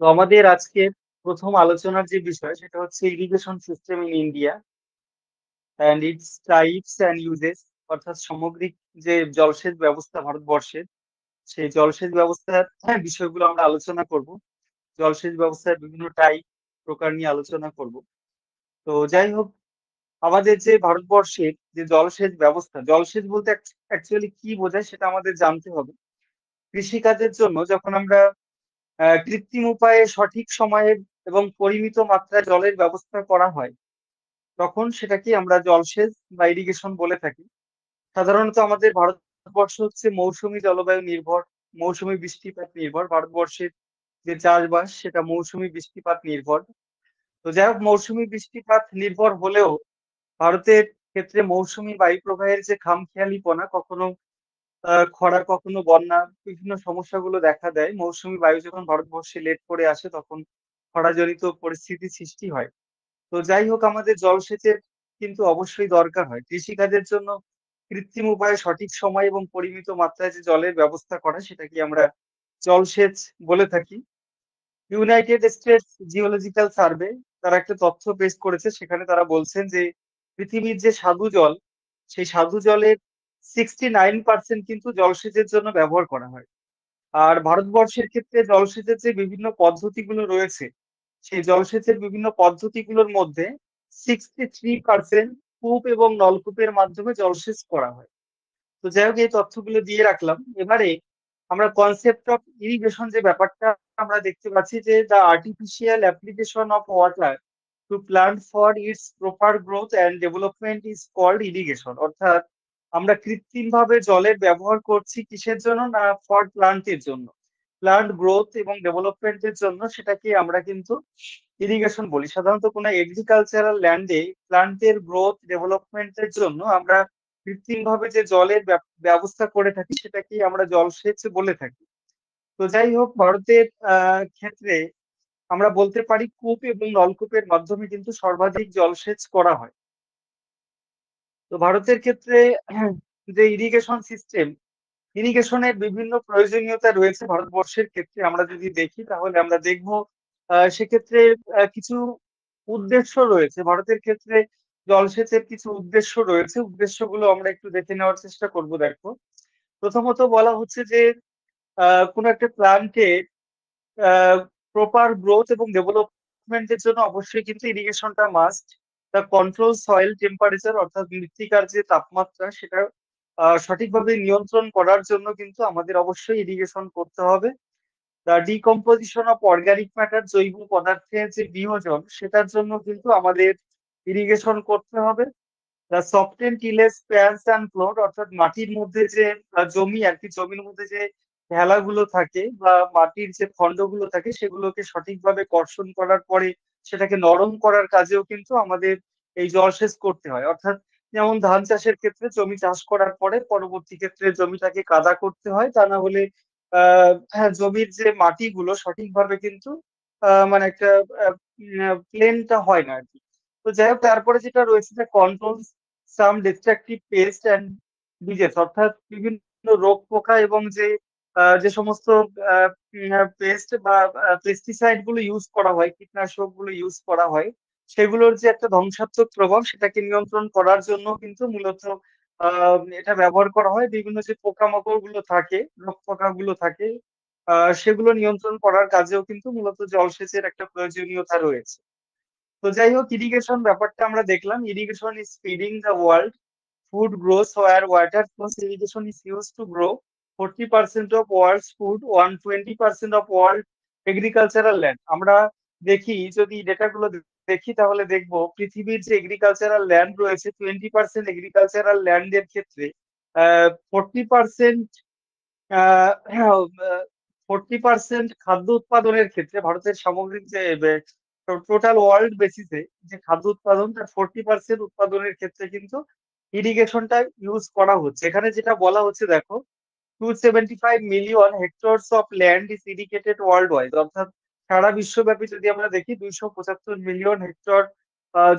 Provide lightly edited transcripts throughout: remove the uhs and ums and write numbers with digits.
তো আমাদের আজকে প্রথম আলোচনার যে বিষয় সেটা হচ্ছে irrigation system in India and it's types and uses, অর্থাৎ সামগ্রিক যে জলসেচ ব্যবস্থা ভারতবর্ষের, সেই জলসেচ ব্যবস্থার বিষয়গুলো আমরা আলোচনা করব। জলসেচ ব্যবস্থার বিভিন্ন টাইপ প্রকার নিয়ে আলোচনা করব। তো যাই হোক, আমাদের যে ভারতবর্ষের যে জলসেচ ব্যবস্থা, জলসেচ বলতে অ্যাকচুয়ালি কি বোঝায় সেটা আমাদের জানতে হবে। কৃষিকাজের জন্য যখন আমরা কৃত্রিম উপায়ে সঠিক সময়ে এবং পরিমিত মাত্রায় জলের ব্যবস্থা করা হয়, তখন সেটাকে আমরা জলসেচ বা ইরিগেশন বলে থাকি। সাধারণত আমাদের ভারতবর্ষ হচ্ছে মৌসুমী জলবায়ু নির্ভর, মৌসুমী বৃষ্টিপাত নির্ভর। ভারতবর্ষের যে চাষবাস সেটা মৌসুমী বৃষ্টিপাত নির্ভর। তো যাই হোক, মৌসুমী বৃষ্টিপাত নির্ভর হলেও ভারতের ক্ষেত্রে মৌসুমী বায়ু প্রবাহের যে খামখেয়ালিপনা, কখনো খরা কখনো বন্যা, বিভিন্ন সমস্যাগুলো দেখা দেয়। মৌসুমী বায়ু যখন ভারতবর্ষে লেট করে আসে তখন খরাজনিত পরিস্থিতি সৃষ্টি হয়। তো যাই হোক, আমাদের জলসেচের কিন্তু অবশ্যই দরকার হয় কৃষিকাজের জন্য। কৃত্রিম উপায়ে সঠিক সময় এবং পরিমিত মাত্রায় যে জলের ব্যবস্থা করা, সেটাকে আমরা জলসেচ বলে থাকি। ইউনাইটেড স্টেটস জিওলজিক্যাল সার্ভে তারা একটা তথ্য পেশ করেছে, সেখানে তারা বলছেন যে পৃথিবীর যে স্বাদু জল, সেই স্বাদু জলের 69% কিন্তু জলসেচের জন্য ব্যবহার করা হয়। আর ভারতবর্ষের ক্ষেত্রে জলসেচের যে বিভিন্ন পদ্ধতিগুলো রয়েছে, সেই জলসেচের বিভিন্ন পদ্ধতিগুলোর মধ্যে 63% কূপ এবং নলকূপের মাধ্যমে জলসেচ করা হয়। তো যাই হোক, এই তথ্যগুলো দিয়ে রাখলাম। এবারে আমরা কনসেপ্ট অফ ইরিগেশন যে ব্যাপারটা আমরা দেখতে পাচ্ছি, যে the artificial application of water to plant for its proper growth and development is called irrigation. অর্থাৎ আমরা কৃত্রিম ভাবে জলের ব্যবহার করছি কিসের জন্য? না, ফর প্লান্টের জন্য। প্লান্ট গ্রোথ এবং ডেভেলপমেন্টের জন্য সেটাকে আমরা কিন্তু ইরিগেশন বলি। সাধারণত কোনো এগ্রিকালচারাল ল্যান্ডে প্লান্টের গ্রোথ ডেভেলপমেন্টের জন্য আমরা কৃত্রিম ভাবে যে জলের ব্যবস্থা করে থাকি, সেটাকে আমরা জলসেচ বলে থাকি। তো যাই হোক, ভারতের ক্ষেত্রে আমরা বলতে পারি কূপ এবং নলকূপের মাধ্যমে কিন্তু সর্বাধিক জলসেচ করা হয়। তো ভারতের ক্ষেত্রে যে ইরিগেশন সিস্টেম, ইরিগেশনের বিভিন্ন প্রয়োজনীয়তা রয়েছে ভারতবর্ষের ক্ষেত্রে। আমরা যদি দেখি তাহলে আমরা দেখব সেক্ষেত্রে কিছু উদ্দেশ্য রয়েছে ভারতের ক্ষেত্রে। জলসেচের কিছু উদ্দেশ্য রয়েছে, উদ্দেশ্যগুলো আমরা একটু দেখে নেওয়ার চেষ্টা করব। দেখো, প্রথমত বলা হচ্ছে যে কোনো একটা প্ল্যান্টে প্রপার গ্রোথ এবং ডেভেলপমেন্টের জন্য অবশ্যই কিন্তু ইরিগেশনটা must. The control soil temperature, অর্থাৎ মৃত্তিকার যে তাপমাত্রা সেটা সঠিকভাবে নিয়ন্ত্রণ করার জন্য কিন্তু আমাদের অবশ্যই ইরিগেশন করতে হবে। The decomposition of organic matter, জৈব পদার্থের যে বিয়োজন, সেটার জন্য কিন্তু আমাদের ইরিগেশন করতে হবে। The soften টিলেস pans and floor, অর্থাৎ মাটির মধ্যে যে জমি আর কি, জমির মধ্যে যে ঢেলাগুলো থাকে বা মাটির যে খণ্ডগুলো থাকে, সেগুলোকে সঠিকভাবে কর্ষণ করার পরে সেটাকে নরম করার কাজেও কিন্তু আমাদের এই জলসেচ করতে হয়। অর্থাৎ যেমন ধান চাষের ক্ষেত্রে জমি চাষ করার পরে পরবর্তী ক্ষেত্রে জমিটাকে কাদা করতে হয়, তা না হলে হ্যাঁ, জমির যে মাটিগুলো সঠিকভাবে কিন্তু মানে একটা প্লেনটা হয় না আর কি। তো যাই হোক, তারপরে যেটা রয়েছে যে control some destructive pest and disease, অর্থাৎ বিভিন্ন রোগ পোকা এবং যে সমস্ত পেস্ট বা পেস্টিসাইড গুলো ইউজ করা হয়, কীটনাশক গুলো ইউজ করা হয়, সেগুলোর যে একটা ধ্বংসাত্মক প্রভাব সেটাকে নিয়ন্ত্রণ করার জন্য কিন্তু মূলত এটা ব্যবহার করা হয়। বিভিন্ন যে পোকামাকড় গুলো থাকে, রোগ পোকা গুলো থাকে, সেগুলো নিয়ন্ত্রণ করার কাজেও কিন্তু মূলত জলসেচের একটা প্রয়োজনীয়তা রয়েছে। তো যাই হোক, ইরিগেশন ব্যাপারটা আমরা দেখলাম। Irrigation is feeding the world, food grows where water flows. Irrigation is used to grow 40% of world's food, 120% of world agricultural land. আমরা দেখি, যদি ডেটাগুলো দেখি তাহলে দেখবো পৃথিবীর যে এগ্রিকালচারাল ল্যান্ড রয়েছে, 20% এগ্রিকালচারাল ল্যান্ডের ক্ষেত্রে 40%, 40% খাদ্য উৎপাদনের ক্ষেত্রে ভারতের সামগ্রিক যে টোটাল ওয়ার্ল্ড বেসিসে যে খাদ্য উৎপাদন, তার 40% উৎপাদনের ক্ষেত্রে কিন্তু ইরিগেশনটা ইউজ করা হচ্ছে। এখানে যেটা বলা হচ্ছে দেখো, 275 million hectares of land is irrigated world wide. অর্থাৎ সারা বিশ্বব্যাপী যদি আমরা দেখি 275 মিলিয়ন হেক্টর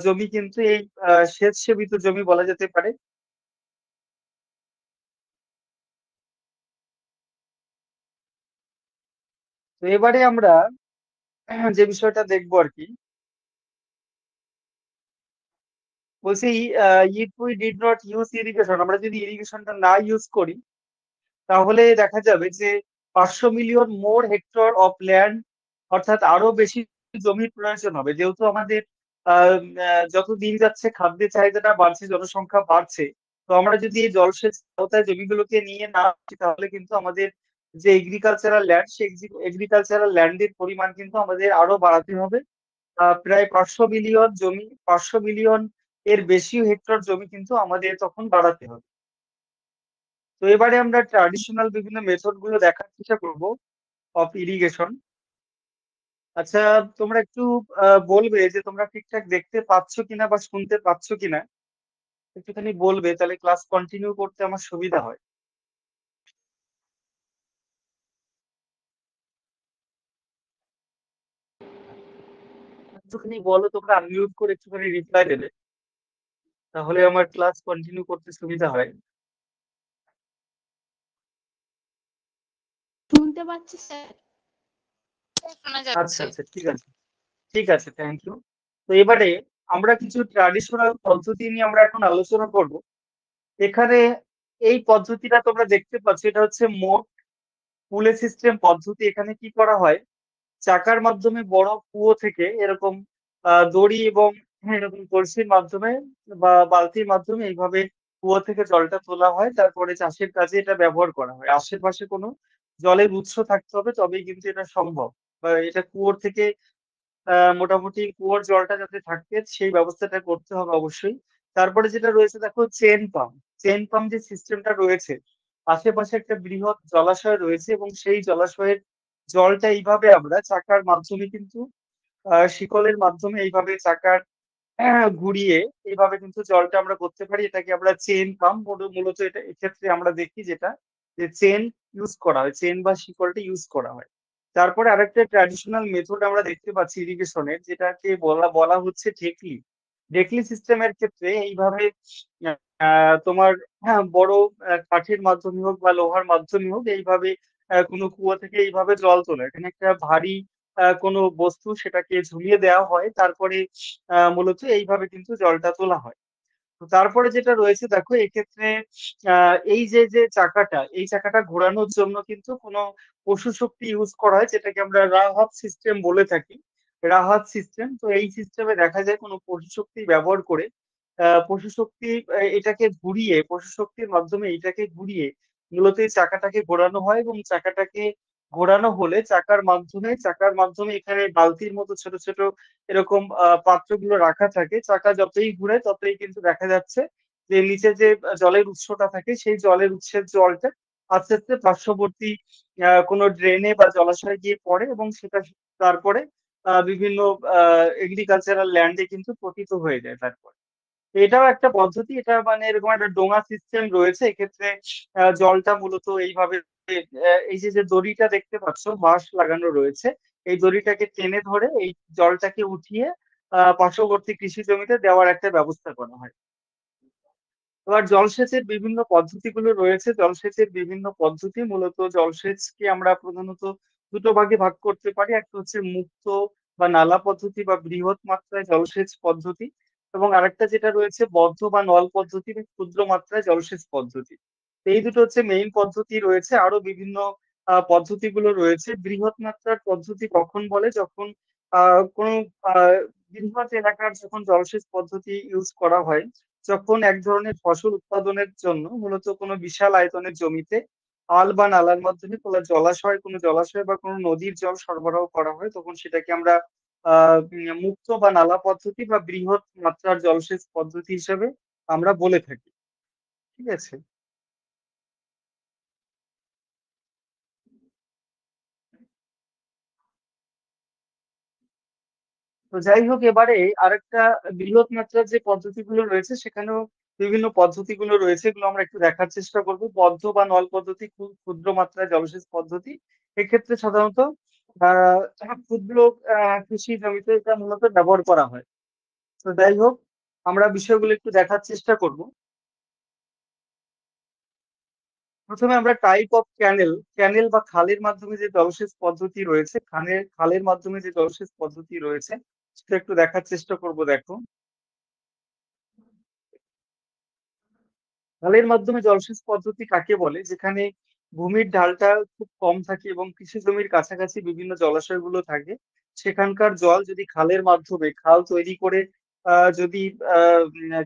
জমি কিন্তু এই সেচ সেবিত জমি বলা যেতে পারে। তো এবারে আমরা যে বিষয়টা দেখবো আর কি, বলছি if we did not use irrigation, আমরা যদি ইরিগেশনটা না ইউজ করি, তাহলে দেখা যাবে যে 500 million more hectare of land, অর্থাৎ আরো বেশি জমির প্রয়োজন হবে, যেহেতু আমাদের যত দিন যাচ্ছে খাদ্যের চাহিদাটা বাড়ছে, জনসংখ্যা বাড়ছে। তো আমরা যদি এই জলসেচ আওতায় জমিগুলোকে নিয়ে না আসি, তাহলে কিন্তু আমাদের যে এগ্রিকালচারাল ল্যান্ড, সেই এগ্রিকালচারাল ল্যান্ডের পরিমাণ কিন্তু আমাদের আরো বাড়াতে হবে। প্রায় 500 মিলিয়ন জমি, 500 মিলিয়ন এর বেশি হেক্টর জমি কিন্তু আমাদের তখন বাড়াতে হবে। তো এবারে আমরা ট্র্যাডিশনাল বিভিন্ন মেথড গুলো দেখার চেষ্টা করবো অফ ইরিগেশন। আচ্ছা, তোমরা একটু বলবে যে তোমরা ঠিকঠাক দেখতে পাচ্ছ কিনা বা শুনতে পাচ্ছ কিনা, একটুখানি বলবে, তাহলে ক্লাস কন্টিনিউ করতে আমার সুবিধা হয়। একটুখানি বলো, তোমরা আনমিউট করে একটুখানি রিপ্লাই দেবে, তাহলে আমার ক্লাস কন্টিনিউ করতে সুবিধা হয়। শুনতে পাচ্ছি স্যার। শোনা আচ্ছা যাচ্ছে। আচ্ছা, ঠিক আছে, ঠিক আছে, থ্যাংক ইউ। তো এবারে আমরা কিছু ট্র্যাডিশনাল পদ্ধতি নিয়ে আমরা এখন আলোচনা করব। এখানে এই পদ্ধতিটা তোমরা দেখতে পাচ্ছ, এটা হচ্ছে মোট পুলে সিস্টেম পদ্ধতি। এখানে কি করা হয়, চাকার মাধ্যমে বড় কুয়ো থেকে এরকম দড়ি এবং এরকম কলসির মাধ্যমে বা বালতির মাধ্যমে এইভাবে কুয়ো থেকে জলটা তোলা হয়, তারপরে চাষের কাজে এটা ব্যবহার করা হয়। আশেপাশে কোনো জলের উৎস থাকতে হবে, তবেই কিন্তু এটা সম্ভব। বা এটা কুয়োর থেকে মোটামুটি কুয়োর জলটা যাতে থাকে সেই ব্যবস্থাটা করতে হবে অবশ্যই। তারপরে যেটা রয়েছে দেখো, চেন পাম্প। চেন পাম্প যে সিস্টেমটা রয়েছে, আশেপাশে একটা বৃহৎ জলাশয় রয়েছে এবং সেই জলাশয়ের জলটা এইভাবে আমরা চাকার মাধ্যমে কিন্তু শিকলের মাধ্যমে এইভাবে চাকার ঘুরিয়ে এইভাবে কিন্তু জলটা আমরা করতে পারি। এটাকে আমরা চেন পাম্প, মূলত এটা এক্ষেত্রে আমরা দেখি যেটা, যে চেন ইউজ করা হয়, চেন বা শিকলটা ইউজ করা হয়। তারপরে আরেকটা ট্র্যাডিশনাল মেথড আমরা দেখতে পাচ্ছি ইরিগেশনের, যেটাকে বলা বলা হচ্ছে ঢেকলি। ঢেকলি সিস্টেমের ক্ষেত্রে এইভাবে তোমার বড় কাঠের মাধ্যমে হোক বা লোহার মাধ্যমে হোক, এইভাবে কোনো কুয়ো থেকে এইভাবে জল তোলা, এখানে একটা ভারী কোনো বস্তু সেটাকে ঝুলিয়ে দেওয়া হয়, তারপরে মূলত এইভাবে কিন্তু জলটা তোলা হয়। তো তারপরে যেটা রয়েছে দেখো, এক্ষেত্রে এই যে যে চাকাটা, এই চাকাটা ঘোরানোর জন্য কিন্তু কোনো পশু শক্তি ইউজ করা হয়, যেটাকে আমরা রাহাত সিস্টেম বলে থাকি। রাহাত সিস্টেম, তো এই সিস্টেমে দেখা যায় কোনো পশু শক্তি ব্যবহার করে পশু শক্তি এটাকে ঘুরিয়ে, পশু শক্তির মাধ্যমে এটাকে ঘুরিয়ে মূলত এই চাকাটাকে ঘোরানো হয়। এবং চাকাটাকে ঘোরানো হলে চাকার মাধ্যমে এখানে বালতির মতো ছোট ছোট এরকম পাত্রগুলো রাখা থাকে। চাকা যতই ঘুরে ততই কিন্তু দেখা যাচ্ছে যে নিচে যে জলের উৎসটা থাকে, সেই জলের উৎসের জলটা আস্তে আস্তে পার্শ্ববর্তী কোনো ড্রেনে বা জলাশয়ে গিয়ে পড়ে, এবং সেটা তারপরে বিভিন্ন এগ্রিকালচারাল ল্যান্ডে কিন্তু পতিত হয়ে যায় তারপর। তো এটাও একটা পদ্ধতি, এটা মানে এরকম একটা ডোঙা সিস্টেম রয়েছে। এক্ষেত্রে জলটা মূলত এইভাবে এই যে যে দড়িটা দেখতে পাচ্ছ, বাঁশ লাগানো রয়েছে, এই দড়িটাকে টেনে ধরে এই জলটাকে উঠিয়ে পার্শ্ববর্তী কৃষি জমিতে দেওয়ার একটা ব্যবস্থা করা হয়। এবার জলসেচের বিভিন্ন পদ্ধতিগুলো রয়েছে। জলসেচের বিভিন্ন পদ্ধতি, মূলত জলসেচকে আমরা প্রধানত দুটো ভাগে ভাগ করতে পারি। একটা হচ্ছে মুক্ত বা নালা পদ্ধতি বা বৃহৎ মাত্রায় জলসেচ পদ্ধতি, এবং আরেকটা যেটা রয়েছে বদ্ধ বা নল পদ্ধতি বা ক্ষুদ্র মাত্রায় জলসেচ পদ্ধতি। তো এই দুটো হচ্ছে মেইন পদ্ধতি রয়েছে, আরো বিভিন্ন পদ্ধতিগুলো রয়েছে। বৃহৎ মাত্রার পদ্ধতি কখন বলে, যখন কোনো আহ বৃহৎ এলাকার যখন জলসেচ পদ্ধতি ইউজ করা হয়, যখন এক ধরনের ফসল উৎপাদনের জন্য মূলত কোনো বিশাল আয়তনের জমিতে আল বা নালার মাধ্যমে কোনো জলাশয় বা কোনো নদীর জল সরবরাহ করা হয়, তখন সেটাকে আমরা মুক্ত বা নালা পদ্ধতি বা বৃহৎ মাত্রার জলসেচ পদ্ধতি হিসেবে আমরা বলে থাকি। ঠিক আছে। তো যাই হোক, এবারে আরেকটা বৃহৎ মাত্রার যে পদ্ধতিগুলো রয়েছে, সেখানেও বিভিন্ন পদ্ধতিগুলো রয়েছে, এগুলো আমরা একটু দেখার চেষ্টা করব। বদ্ধ বা নল পদ্ধতি, ক্ষুদ্র মাত্রায় জলসেচ পদ্ধতি। এক্ষেত্রে সাধারণত ক্ষুদ্র কৃষি জমিতে এটা মূলত ব্যবহার করা হয়। তো যাই হোক, আমরা বিষয়গুলো একটু দেখার চেষ্টা করব। প্রথমে আমরা টাইপ অফ ক্যানেল, ক্যানেল বা খালের মাধ্যমে যে জলসেচ পদ্ধতি রয়েছে, খালের মাধ্যমে যে জলসেচ পদ্ধতি রয়েছে সেটা একটু দেখার চেষ্টা করব। দেখো, খালের মাধ্যমে জলসেচ পদ্ধতি কাকে বলে? যেখানে ভূমির ঢালটা খুব কম থাকে এবং কৃষি জমির কাছাকাছি বিভিন্ন জলাশয়গুলো থাকে, সেখানকার জল যদি খালের মাধ্যমে, খাল তৈরি করে যদি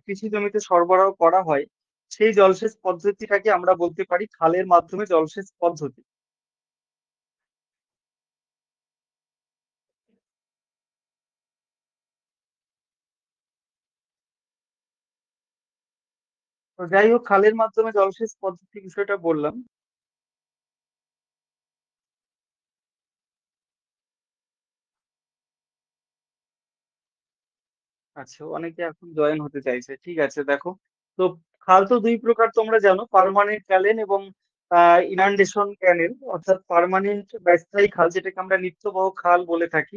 কৃষি জমিতে সরবরাহ করা হয়, সেই জলসেচ পদ্ধতিটাকে আমরা বলতে পারি খালের মাধ্যমে জলসেচ পদ্ধতি। তো যাই হোক, খালের মাধ্যমে জলসেচ পদ্ধতি বিষয়টা বললাম। আচ্ছা, অনেকে এখন জয়েন হতে চাইছে, ঠিক আছে। দেখো, তো খাল তো দুই প্রকার তোমরা জানো, পার্মানেন্ট ক্যানেল এবং ইনান্ডেশন ক্যানেল। অর্থাৎ পার্মানেন্ট বা স্থায়ী খাল, যেটাকে আমরা নিত্যবহ খাল বলে থাকি।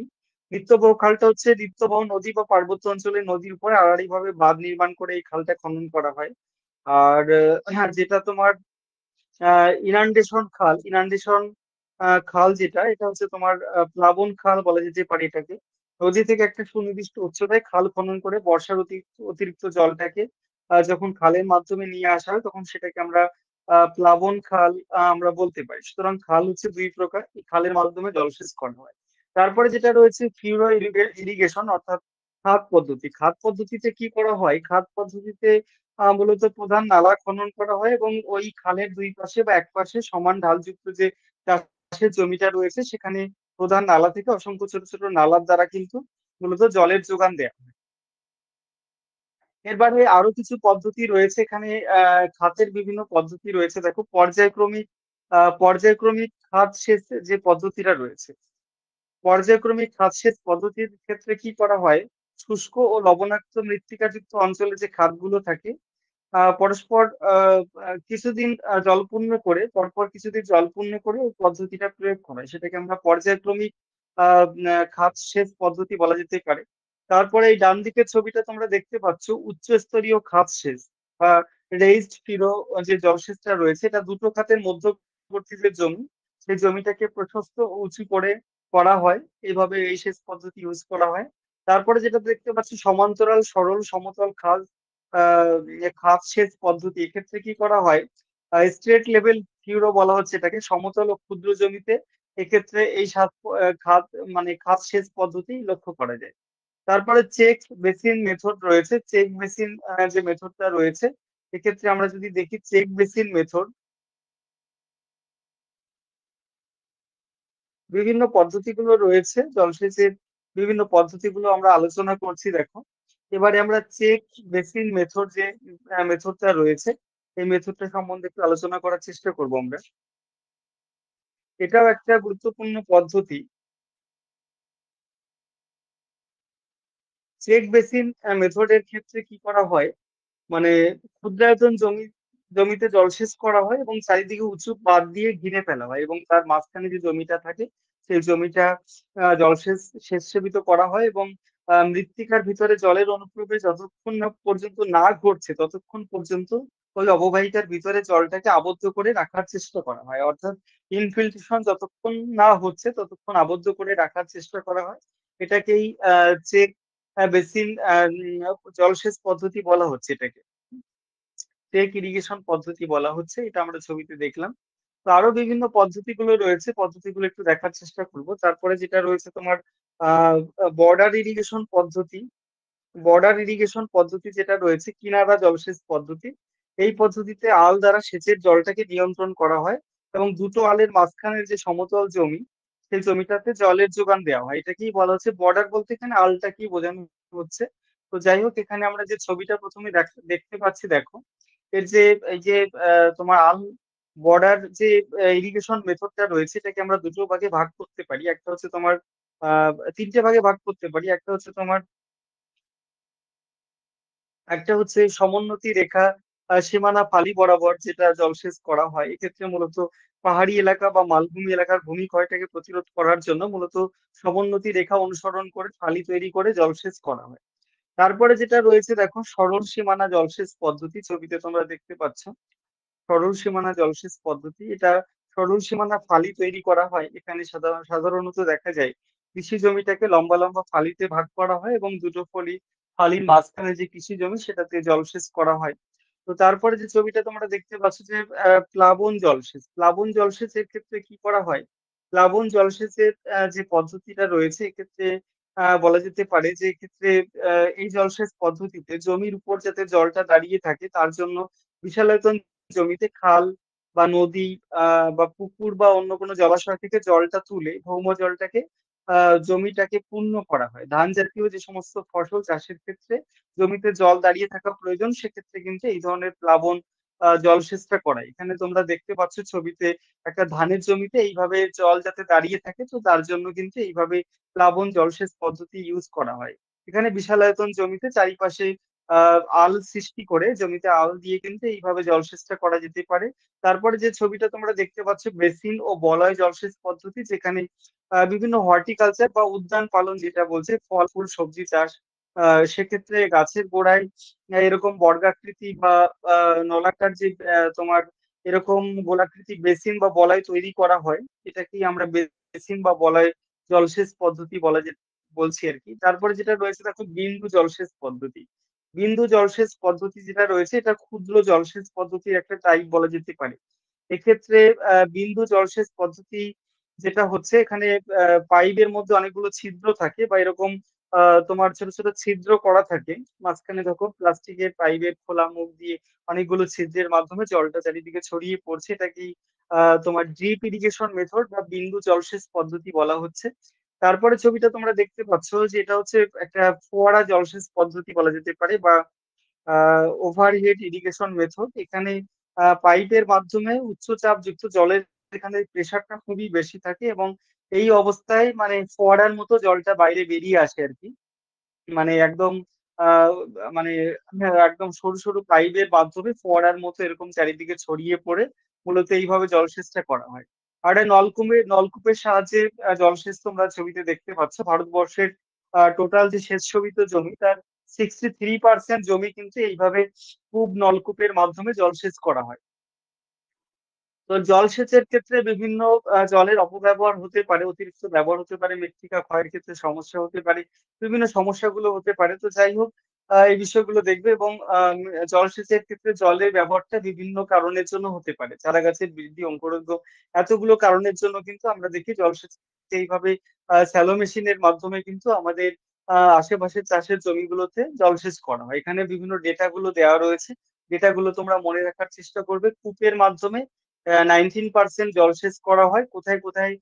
নিত্যবহ খালটা হচ্ছে নিত্যবহ নদী বা পার্বত্য অঞ্চলে নদীর উপরে আড়াআড়ি ভাবে বাঁধ নির্মাণ করে এই খালটা খনন করা হয়। আর হ্যাঁ, যেটা তোমার ইনান্ডেশন খাল, ইনান্ডেশন খাল যেটা, এটা হচ্ছে তোমার প্লাবন খাল বলা যেতে পারে এটাকে। নদী থেকে একটা সুনির্দিষ্ট উচ্চতায় খাল খনন করে বর্ষার অতিরিক্ত অতিরিক্ত জলটাকে যখন খালের মাধ্যমে নিয়ে আসা হয়, তখন সেটাকে আমরা প্লাবন খাল আমরা বলতে পারি। সুতরাং খাল হচ্ছে দুই প্রকার, এই খালের মাধ্যমে জলসেচ করা হয়। তারপরে যেটা রয়েছে ফিউরো ইরিগেশন, অর্থাৎ খাত পদ্ধতি। খাত পদ্ধতিতে কি করা হয়? খাত পদ্ধতিতে মূলত প্রধান নালা খনন করা হয় এবং ওই খালের দুই পাশে বা এক পাশে সমান ঢালযুক্ত যে চাষের জমিটা রয়েছে, সেখানে প্রধান নালা থেকে অসংখ্য ছোট ছোট নালার দ্বারা কিন্তু মূলত জলের যোগান দেয়া হয়। এরবারে আরো কিছু পদ্ধতি রয়েছে এখানে। খাতের বিভিন্ন পদ্ধতি রয়েছে। দেখো, পর্যায়ক্রমিক খাত সেচ যে পদ্ধতিটা রয়েছে, পর্যায়ক্রমিক খাত সেচ পদ্ধতির ক্ষেত্রে কি করা হয়? শুষ্ক ও লবণাক্ত মৃত্তিকাযুক্ত অঞ্চলে যে খাতগুলো থাকে, পরস্পর কিছুদিন জলপূর্ণ করে, পরপর কিছুদিন জলপূর্ণ করে ওই পদ্ধতিটা প্রয়োগ করা হয়। সেটাকে আমরা পর্যায়ক্রমিক খাত সেচ পদ্ধতি বলা যেতে পারে। তারপরে এই ডান দিকের ছবিটা তোমরা দেখতে পাচ্ছ, উচ্চস্তরীয় খাত সেচ বা রেইজড ফিরো যে জলসেচটা রয়েছে, এটা দুটো খাতের মধ্যবর্তী যে জমি, সেই জমিটাকে প্রশস্ত ও উঁচু করে করা হয়। এইভাবে এই সেচ পদ্ধতি ইউজ করা হয়। তারপরে যেটা দেখতে পাচ্ছি, সমান্তরাল সরল সমতল খাল খাত সেচ পদ্ধতি। এক্ষেত্রে কি করা হয়? স্ট্রেট লেভেল ফিউরো বলা হচ্ছে এটাকে, সমতল ও ক্ষুদ্র জমিতে এক্ষেত্রে এই খাত মানে খাত সেচ পদ্ধতি লক্ষ্য করা যায়। তারপরে চেক বেসিন মেথড রয়েছে। চেক বেসিন যে মেথডটা রয়েছে, এক্ষেত্রে আমরা যদি দেখি চেক বেসিন মেথড, বিভিন্ন পদ্ধতিগুলো রয়েছে জলসেচের, বিভিন্ন পদ্ধতিগুলো আমরা আলোচনা করছি। দেখো, এবারে আমরা চেক বেসিন মেথড যে মেথডটা রয়েছে, এই মেথডটা সম্বন্ধে একটু আলোচনা করার চেষ্টা করব আমরা। এটাও একটা গুরুত্বপূর্ণ পদ্ধতি। চেক বেসিন মেথডের ক্ষেত্রে কি করা হয়? মানে ক্ষুদ্রায়তন জমিতে জলসেচ করা হয় এবং চারিদিকে উঁচু বাঁধ দিয়ে ঘিরে ফেলা হয় এবং তার মাঝখানে যে জমিটা থাকে, সেই জমিটা জলসেচ সেচ সেবিত করা হয় এবং মৃত্তিকার ভিতরে জলের অনুপ্রবেশ যতক্ষণ না পর্যন্ত না ঘটছে, ততক্ষণ পর্যন্ত ওই অববাহিকার ভিতরে জলটাকে আবদ্ধ করে রাখার চেষ্টা করা হয়। অর্থাৎ ইনফিল্ট্রেশন যতক্ষণ না হচ্ছে, ততক্ষণ আবদ্ধ করে রাখার চেষ্টা করা হয়। এটাকেই চেক বেসিন জলসেচ পদ্ধতি বলা হচ্ছে এটাকে। টেক ইরিগেশন পদ্ধতি বলা হচ্ছে, এটা আমরা ছবিতে দেখলাম। তো আরো বিভিন্ন পদ্ধতিগুলো রয়েছে, পদ্ধতিগুলো একটু দেখার চেষ্টা করব। তারপরে যেটা রয়েছে তোমার বর্ডার ইরিগেশন পদ্ধতি। বর্ডার ইরিগেশন পদ্ধতি যেটা রয়েছে, কিনারা জলসেচ পদ্ধতি। এই পদ্ধতিতে আল দ্বারা সেচের জলটাকে নিয়ন্ত্রণ করা হয় এবং দুটো আলের মাঝখানের যে সমতল জমি, সেই জমিটাতে জলের যোগান দেওয়া হয়। এটাকেই বলা হচ্ছে বর্ডার। বলতে এখানে আলটা কি বোঝানো হচ্ছে? তো যাই হোক, এখানে আমরা যে ছবিটা প্রথমে দেখতে পাচ্ছি, দেখো, এর যে এই যে তোমার বর্ডার যে ইরিগেশন মেথডটা রয়েছে, এটাকে আমরা দুটো ভাগে ভাগ করতে পারি। একটা হচ্ছে তোমার তিনটে ভাগে ভাগ করতে পারি। একটা হচ্ছে তোমার, একটা হচ্ছে সমোন্নতি রেখা সীমানা ফালি বরাবর যেটা জলসেচ করা হয়। এক্ষেত্রে মূলত পাহাড়ি এলাকা বা মালভূমি এলাকার ভূমি ক্ষয়টাকে প্রতিরোধ করার জন্য মূলত সমোন্নতি রেখা অনুসরণ করে ফালি তৈরি করে জলসেচ করা হয়। তারপরে যেটা রয়েছে, দেখো, সরল সীমানা জলসেচ পদ্ধতি, ছবিতে তোমরা দেখতে পাচ্ছ। সরল সীমানা জলসেচ পদ্ধতি। এটা সরল সীমানা ফালি তৈরি করা হয়। এখানে সাধারণত দেখা যায় কৃষি জমিটাকে লম্বা লম্বা ফালিতে ভাগ করা হয় এবং দুটো ফালির মাঝখানে যে কৃষি জমি সেটাতে জলসেচ করা হয়। তো তারপরে যে ছবিটা তোমরা দেখতে পাচ্ছ যে প্লাবন জলসেচ। প্লাবন জলসেচের ক্ষেত্রে কি করা হয়? প্লাবন জলসেচের যে পদ্ধতিটা রয়েছে এক্ষেত্রে বলা যেতে পারে যে এক্ষেত্রে এই জলসেচ পদ্ধতিতে জমির উপর যাতে জলটা দাঁড়িয়ে থাকে তার জন্য বিশালায়তন জমিতে খাল বা নদী বা পুকুর বা অন্য কোনো জলাশয় থেকে জলটা তুলে ভৌম জলটাকে জমিটাকে পূর্ণ করা হয়। ধান জাতীয় যে সমস্ত ফসল চাষের ক্ষেত্রে জমিতে জল দাঁড়িয়ে থাকা প্রয়োজন সেক্ষেত্রে কিন্তু এই ধরনের প্লাবন জলসেচটা করায়। এখানে তোমরা দেখতে পাচ্ছ ছবিতে একটা ধানের জমিতে এইভাবে জল যাতে দাঁড়িয়ে থাকে তো তার জন্য কিন্তু এইভাবে প্লাবন জলসেচ পদ্ধতি ইউজ করা হয়। এখানে বিশালায়তন জমিতে চারিপাশে আল সৃষ্টি করে জমিতে আল দিয়ে কিন্তু এইভাবে জলসেচটা করা যেতে পারে। তারপরে যে ছবিটা তোমরা দেখতে পাচ্ছ বেসিন ও বলয় জলসেচ পদ্ধতি যেখানে বিভিন্ন হর্টিকালচার বা উদ্যান পালন যেটা বলছে ফল ফুল সবজি চাষ সেক্ষেত্রে গাছের গোড়ায় এরকম বর্গাকৃতি বা নলাকার যে তোমার এরকম গোলাকৃতি বেসিন বা বলয় তৈরি করা হয় এটাকেই আমরা বেসিন বা বলয় জলসেচ পদ্ধতি বলছি আর কি। তারপরে যেটা রয়েছে দেখো বিন্দু জলসেচ পদ্ধতি। বিন্দু জলসেচ পদ্ধতি যেটা রয়েছে এটা ক্ষুদ্র জলসেচ পদ্ধতির একটা টাইপ বলা যেতে পারে। এক্ষেত্রে বিন্দু জলসেচ পদ্ধতি যেটা হচ্ছে এখানে পাইপের মধ্যে অনেকগুলো ছিদ্র থাকে বা এরকম তোমার ছোট ছোট ছিদ্র করা থাকে। মাঝখানে দেখো প্লাস্টিকের পাইপের খোলা মুখ দিয়ে অনেকগুলো ছিদ্রের মাধ্যমে জলটা চারিদিকে ছড়িয়ে পড়ছে। এটাকে তোমার ড্রিপ ইরিগেশন মেথড বা বিন্দু জলসেচ পদ্ধতি বলা হচ্ছে। তারপরে ছবিটা তোমরা দেখতে পাচ্ছ যে এটা হচ্ছে একটা ফোয়ারা জলসেচ পদ্ধতি বলা যেতে পারে বা ওভারহেড ইরিগেশন মেথড। এখানে পাইপের মাধ্যমে উচ্চচাপ যুক্ত জলের এখানে প্রেশারটা খুবই বেশি থাকে এবং এই অবস্থায় মানে ফোয়ারার মতো জলটা বাইরে বেরিয়ে আসে আর কি। মানে একদম আহ মানে একদম সরু সরু পাইপের মাধ্যমে ফোয়ারার মতো এরকম চারিদিকে ছড়িয়ে পড়ে মূলত এইভাবে জলসেচটা করা হয়। আর একটা নলকূপের সাহায্যে জলসেচ তোমরা ছবিতে দেখতে পাচ্ছ। ভারতবর্ষের টোটাল যে সেচ শোভিত জমি তার 63% জমি কিন্তু এইভাবে কূপ নলকূপের মাধ্যমে জলসেচ করা হয়। তো জলসেচের ক্ষেত্রে বিভিন্ন জলের অপব্যবহার হতে পারে, অতিরিক্ত ব্যবহার হতে পারে, মৃত্তিকা ক্ষয়ের ক্ষেত্রে সমস্যা হতে পারে, বিভিন্ন সমস্যাগুলো হতে পারে। তো যাই হোক এই বিষয়গুলো দেখবে এবং জলসেচের ক্ষেত্রে জলের ব্যবহারটা বিভিন্ন কারণের জন্য হতে পারে। চারা গাছের বৃদ্ধি, অঙ্কুরোদ্গম এতগুলো কারণের জন্য কিন্তু আমরা দেখি জলসেচ এইভাবে স্যালো মেশিনের মাধ্যমে কিন্তু আমাদের আশেপাশের চাষের জমিগুলোতে জলসেচ করা হয়। এখানে বিভিন্ন ডেটাগুলো দেওয়া রয়েছে। ডেটাগুলো তোমরা মনে রাখার চেষ্টা করবে। কূপের মাধ্যমে 19% জলসেচ করা হয়। কোথায় কোথায়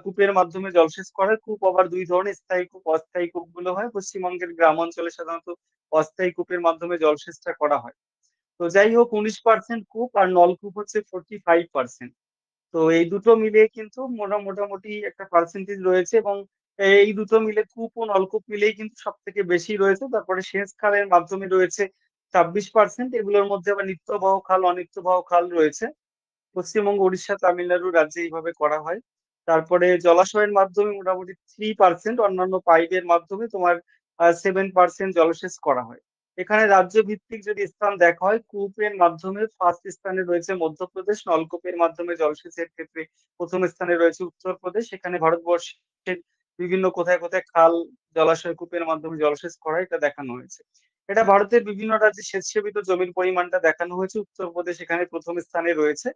কূপের মাধ্যমে জলসেচ করা হয়? কূপ আবার দুই ধরনের, স্থায়ী কূপ অস্থায়ী কূপগুলো হয়। পশ্চিমবঙ্গের গ্রাম অঞ্চলে সাধারণত অস্থায়ী কূপের মাধ্যমে জলসেচটা করা হয়। তো যাই হোক 19% কূপ আর নলকূপ হচ্ছে 45%। তো এই দুটো মিলিয়ে কিন্তু মোটামুটি একটা পার্সেন্টেজ রয়েছে এবং এই দুটো মিলে কূপ ও নলকূপ মিলেই কিন্তু সব থেকে বেশি রয়েছে। তারপরে সেচ খালের মাধ্যমে রয়েছে 26%। এগুলোর মধ্যে আবার নিত্যবাহ খাল অনিত্যবাহ খাল রয়েছে। পশ্চিমবঙ্গ উড়িষ্যা তামিলনাড়ু রাজ্যে এইভাবে করা হয়। তারপরে জলাশয়ের মাধ্যমে মোটামুটি 3%, অন্যান্য পাইপের মাধ্যমে তোমার 7% জলসেচ করা হয়। এখানে রাজ্য ভিত্তিক যদি স্থান দেখা হয় কূপের মাধ্যমে ফার্স্ট স্থানে রয়েছে মধ্যপ্রদেশ, নলকূপের মাধ্যমে জলসেচের ক্ষেত্রে প্রথম স্থানে রয়েছে উত্তরপ্রদেশ। এখানে ভারতবর্ষের বিভিন্ন কোথায় কোথায় খাল জলাশয় কূপের মাধ্যমে জলসেচ করা হয় এটা দেখানো হয়েছে। এটা ভারতের বিভিন্ন রাজ্যে সেচ সেবিত জমির পরিমাণটা দেখানো হয়েছে। উত্তরপ্রদেশ এখানে প্রথম স্থানে রয়েছে।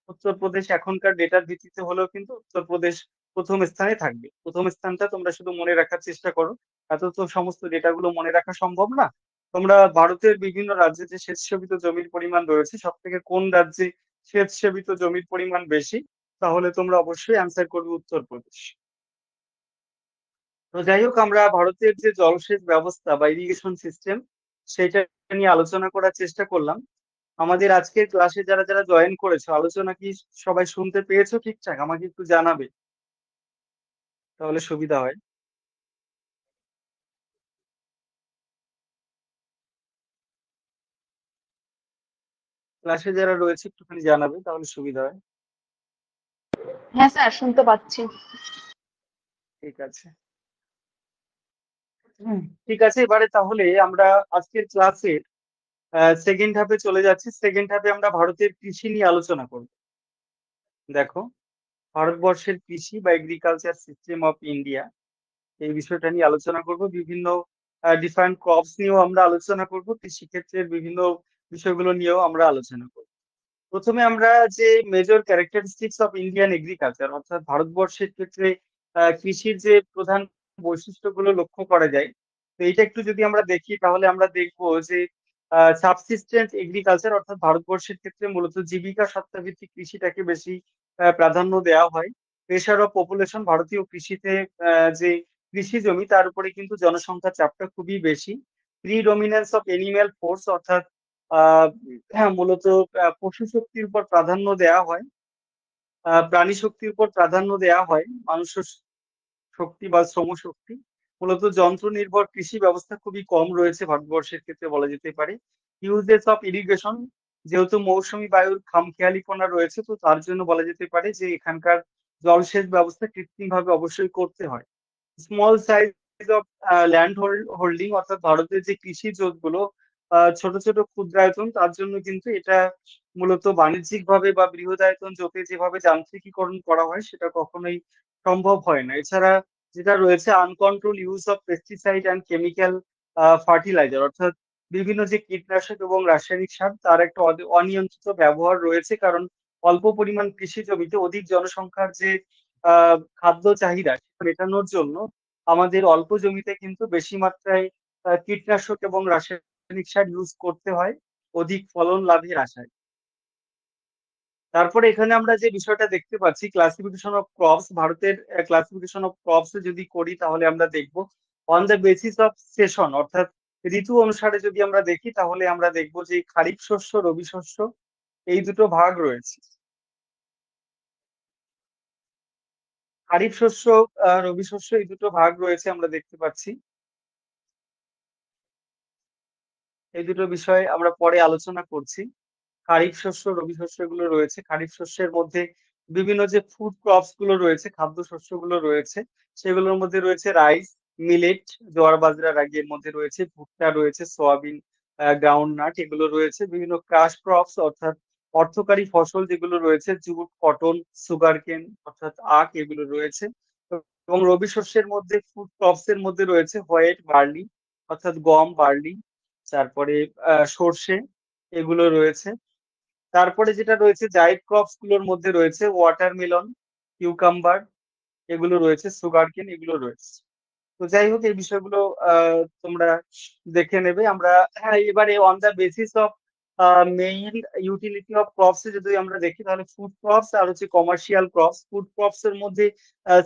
উত্তরপ্রদেশ এখনকার ডেটার ভিত্তিতে হলেও কিন্তু উত্তরপ্রদেশ প্রথম স্থানে থাকবে। প্রথম স্থানটা তোমরা শুধু মনে রাখার চেষ্টা করো। এত তো সমস্ত ডেটাগুলো মনে রাখা সম্ভব না। তোমরা ভারতের বিভিন্ন রাজ্যে যে সেচ সেবিত জমির পরিমাণ রয়েছে সব থেকে কোন রাজ্যে সেচ সেবিত জমির পরিমাণ বেশি তাহলে তোমরা অবশ্যই অ্যান্সার করবে উত্তরপ্রদেশ। তো যাই হোক আমরা ভারতের যে জলসেচ ব্যবস্থা বা ইরিগেশন সিস্টেম সেটা নিয়ে আলোচনা করার চেষ্টা করলাম। আমাদের আজকের ক্লাসে যারা যারা জয়েন করেছো আলোচনা কি সবাই শুনতে পেয়েছো ঠিকঠাক? আমাকে একটু জানাবে তাহলে সুবিধা হয়। ক্লাসে যারা রয়েছে একটুখানি জানাবে তাহলে সুবিধা হয়। হ্যাঁ স্যার, শুনতে পাচ্ছি। ঠিক আছে। ঠিক আছে, এবারে তাহলে আমরা আজকের ক্লাসে সেকেন্ড হাফে চলে যাচ্ছি। সেকেন্ড হাফে আমরা ভারতের কৃষি নিয়ে আলোচনা করব। দেখো, ভারতবর্ষের কৃষি বা এগ্রিকালচার সিস্টেম অফ ইন্ডিয়া, এই বিষয়টা নিয়ে আলোচনা করব। বিভিন্ন ডিফারেন্ট ক্রপস নিয়েও আমরা আলোচনা করব, কৃষিক্ষেত্রের বিভিন্ন বিষয়গুলো নিয়েও আমরা আলোচনা করব। প্রথমে আমরা যে major characteristics of Indian agriculture, অর্থাৎ ভারতবর্ষের ক্ষেত্রে কৃষির যে প্রধান বৈশিষ্ট্যগুলো লক্ষ্য করা যায়, তো এইটা একটু যদি আমরা দেখি তাহলে আমরা দেখব যে সাবসিস্টেন্স এগ্রিকালচার, অর্থাৎ ভারতবর্ষের ক্ষেত্রে মূলত জীবিকা সত্তাভিত্তিক কৃষিটাকে বেশি প্রাধান্য দেওয়া হয়। প্রেশার অফ পপুলেশন, ভারতীয় কৃষিতে যে কৃষি জমি তার উপরে কিন্তু জনসংখ্যার চাপটা খুবই বেশি। প্রিডমিনেন্স অফ এনিম্যাল ফোর্স, অর্থাৎ আহ হ্যাঁ, মূলত পশু শক্তির উপর প্রাধান্য দেওয়া হয়, প্রাণী শক্তির উপর প্রাধান্য দেওয়া হয়, মানুষের শক্তি বা শ্রম শক্তি। মূলত যন্ত্র নির্ভর কৃষি ব্যবস্থা খুবই কম রয়েছে ভারতবর্ষের ক্ষেত্রে বলা যেতে পারে। ইউজেস অফ ইরিগেশন, যেহেতু মৌসুমী বায়ুর খামখেয়ালিপনা রয়েছে, তো তার জন্য বলা যেতে পারে যে এখানকার জলসেচ ব্যবস্থা কৃত্রিম ভাবে অবশ্যই করতে হয়। Small size of land holding, অর্থাৎ ভারতের যে কৃষি জোটগুলো ছোট ছোট ক্ষুদ্রায়তন, তার জন্য কিন্তু এটা মূলত বাণিজ্যিক ভাবে বা বৃহদায়তন জোটে যেভাবে যান্ত্রিকীকরণ করা হয় সেটা কখনোই সম্ভব হয় না। এছাড়া যেটা রয়েছে uncontrolled use of pesticide and chemical fertiliser, অর্থাৎ বিভিন্ন যে কীটনাশক এবং রাসায়নিক সার তার একটা অনিয়ন্ত্রিত ব্যবহার রয়েছে, কারণ অল্প পরিমাণ কৃষি জমিতে অধিক জনসংখ্যার যে খাদ্য চাহিদা সেটা মেটানোর জন্য আমাদের অল্প জমিতে কিন্তু বেশি মাত্রায় কীটনাশক এবং রাসায়নিক সার ইউজ করতে হয় অধিক ফলন লাভের আশায়। তারপরে এখানে আমরা যে বিষয়টা দেখতে পাচ্ছি ক্লাসিফিকেশন অফ ক্রপস, ভারতের ক্লাসিফিকেশন অফ ক্রপস যদি করি তাহলে আমরা দেখব on the basis of session, অর্থাৎ ঋতু অনুসারে যদি আমরা দেখি তাহলে আমরা দেখব যে খারিফ শস্য, রবি শস্য, এই দুটো ভাগ রয়েছে। খারিফ শস্য, রবি শস্য, এই দুটো ভাগ রয়েছে আমরা দেখতে পাচ্ছি। এই দুটো বিষয়ে আমরা পরে আলোচনা করছি। খারিফ শস্য, রবি শস্য এগুলো রয়েছে। খারিফ শস্যের মধ্যে বিভিন্ন যে ফুড ক্রপস গুলো রয়েছে, খাদ্য শস্যগুলো রয়েছে, সেগুলোর মধ্যে রয়েছে রাইস, মিলেট, জোয়ার বাজরা, রাগি, এর মধ্যে রয়েছে ভুট্টা, রয়েছে সোয়াবিন, গ্রাউন্ড নাট, এগুলো রয়েছে। বিভিন্ন ক্রাশ ক্রপস, অর্থাৎ অর্থকারী ফসল যেগুলো রয়েছে, জুট, কটন, সুগার কেন, অর্থাৎ আখ, এগুলো রয়েছে। এবং রবি শস্যের মধ্যে ফুড ক্রপস এর মধ্যে রয়েছে হোয়াইট বার্লি, অর্থাৎ গম, বার্লি, তারপরে সর্ষে, এগুলো রয়েছে। তারপরে যেটা রয়েছে জাইড ক্রপস গুলোর মধ্যে রয়েছে ওয়াটারমেলন, কিউকাম্বার, এগুলো রয়েছে, সুগার কেন, এগুলো রয়েছে। তো যাই হোক, এই বিষয়গুলো তোমরা দেখে নেবে। আমরা হ্যাঁ, এবারে on the basis of main utility of crops যদি আমরা দেখি তাহলে ফুড ক্রপস আর হচ্ছে কমার্শিয়াল ক্রপস। ফুড ক্রপস এর মধ্যে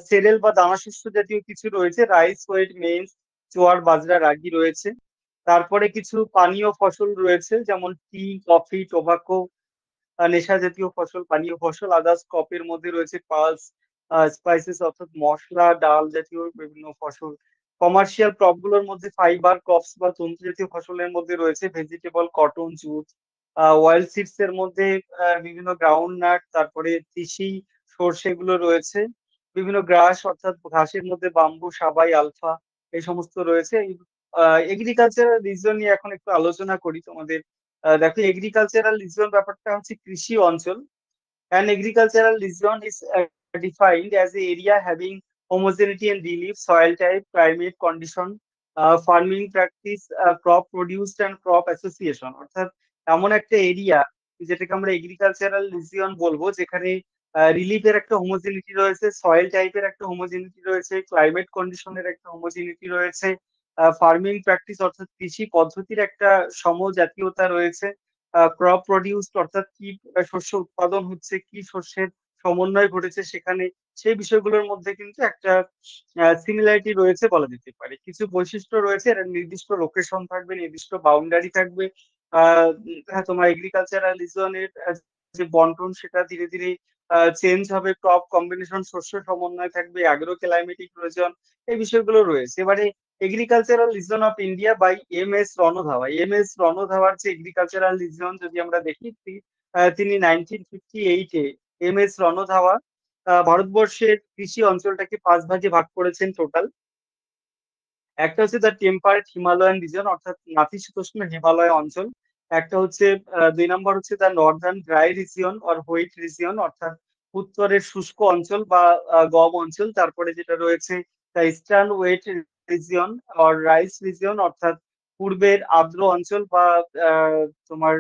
সেরেল বা দানাশস্য জাতীয় কিছু রয়েছে, রাইস, হোয়েট, মেইজ, জোয়ার, বাজরা, রাগি রয়েছে। তারপরে কিছু পানীয় ফসল রয়েছে, যেমন টি, কফি, টোবাকো, নেশা জাতীয় ফসল, পানীয় ফসল। আদার্স ক্রপের মধ্যে রয়েছে পালস, স্পাইসেস, অর্থাৎ মশলা, ডাল জাতীয় বিভিন্ন ফসল। কমার্শিয়াল ক্রপ গুলোর মধ্যে ফাইবার ক্রপস বা তন্তু জাতীয় ফসলের মধ্যে রয়েছে vegetable, cotton, jute. Oil seeds এর মধ্যে বিভিন্ন গ্রাউন্ড নাট, তারপরে তিসি, সর্ষে, এগুলো রয়েছে। বিভিন্ন গ্রাস, অর্থাৎ ঘাসের মধ্যে বাম্বু, সাবাই, আলফা, এই সমস্ত রয়েছে। এগ্রিকালচারাল রিজন নিয়ে এখন একটু আলোচনা করি তোমাদের। দেখো, এগ্রিকালচারাল রিজন ব্যাপারটা হচ্ছে কৃষি অঞ্চল। An agricultural region is defined as an area having homogeneity and relief, soil type, climate condition, farming practice, crop produced and crop association, অর্থাৎ এমন একটা এরিয়া যেটাকে আমরা এগ্রিকালচারাল রিজিয়ন বলবো, যেখানে রিলিফের একটা হোমোজেনিটি রয়েছে, সয়েল টাইপের একটা হোমোজেনিটি রয়েছে, ক্লাইমেট কন্ডিশনের একটা হোমোজেনিটি রয়েছে, ফার্মিং প্র্যাকটিস অর্থাৎ কৃষি পদ্ধতির একটা সমজাতীয়তা রয়েছে, ক্রপ প্রডিউসড অর্থাৎ কি শস্য উৎপাদন হচ্ছে, কি শস্যের সমন্বয় ঘটেছে সেখানে, সেই বিষয়গুলোর মধ্যে কিন্তু একটা সিমিলারিটি রয়েছে বলা যেতে পারে। কিছু বৈশিষ্ট্য রয়েছে, এর নির্দিষ্ট লোকেশন থাকবে, নির্দিষ্ট বাউন্ডারি থাকবে। হ্যাঁ, তোমার এগ্রিকালচারাল রিজনের যে বন্টন সেটা ধীরে ধীরে চেঞ্জ হবে, ক্রপ কম্বিনেশন, শস্য সমন্বয় থাকবে, অ্যাগ্রো ক্লাইমেটিক প্রয়োজন, এই বিষয়গুলো রয়েছে। এবারে agricultural region of India by M S. Randhawa. M S. রণধাওয়ার যে এগ্রিকালচারাল রিজন যদি আমরা দেখি, তিনি 1958-এ, এম.এস. রণধাওয়া ভারতবর্ষের কৃষি অঞ্চলটাকে 5 ভাগে ভাগ করেছেন টোটাল। একটা হচ্ছে দ্য টেম্পারেট হিমালয়ান রিজন, অর্থাৎ নাতিশীতোষ্ণ হিমালয় অঞ্চল। একটা হচ্ছে 2 নম্বর হচ্ছে the Northern dry region or white region, অর্থাৎ উত্তরের শুষ্ক অঞ্চল বা গম অঞ্চল। তারপরে যেটা রয়েছে the eastern wet region or rice region, অর্থাৎ পূর্বের আর্দ্র অঞ্চল বা তোমার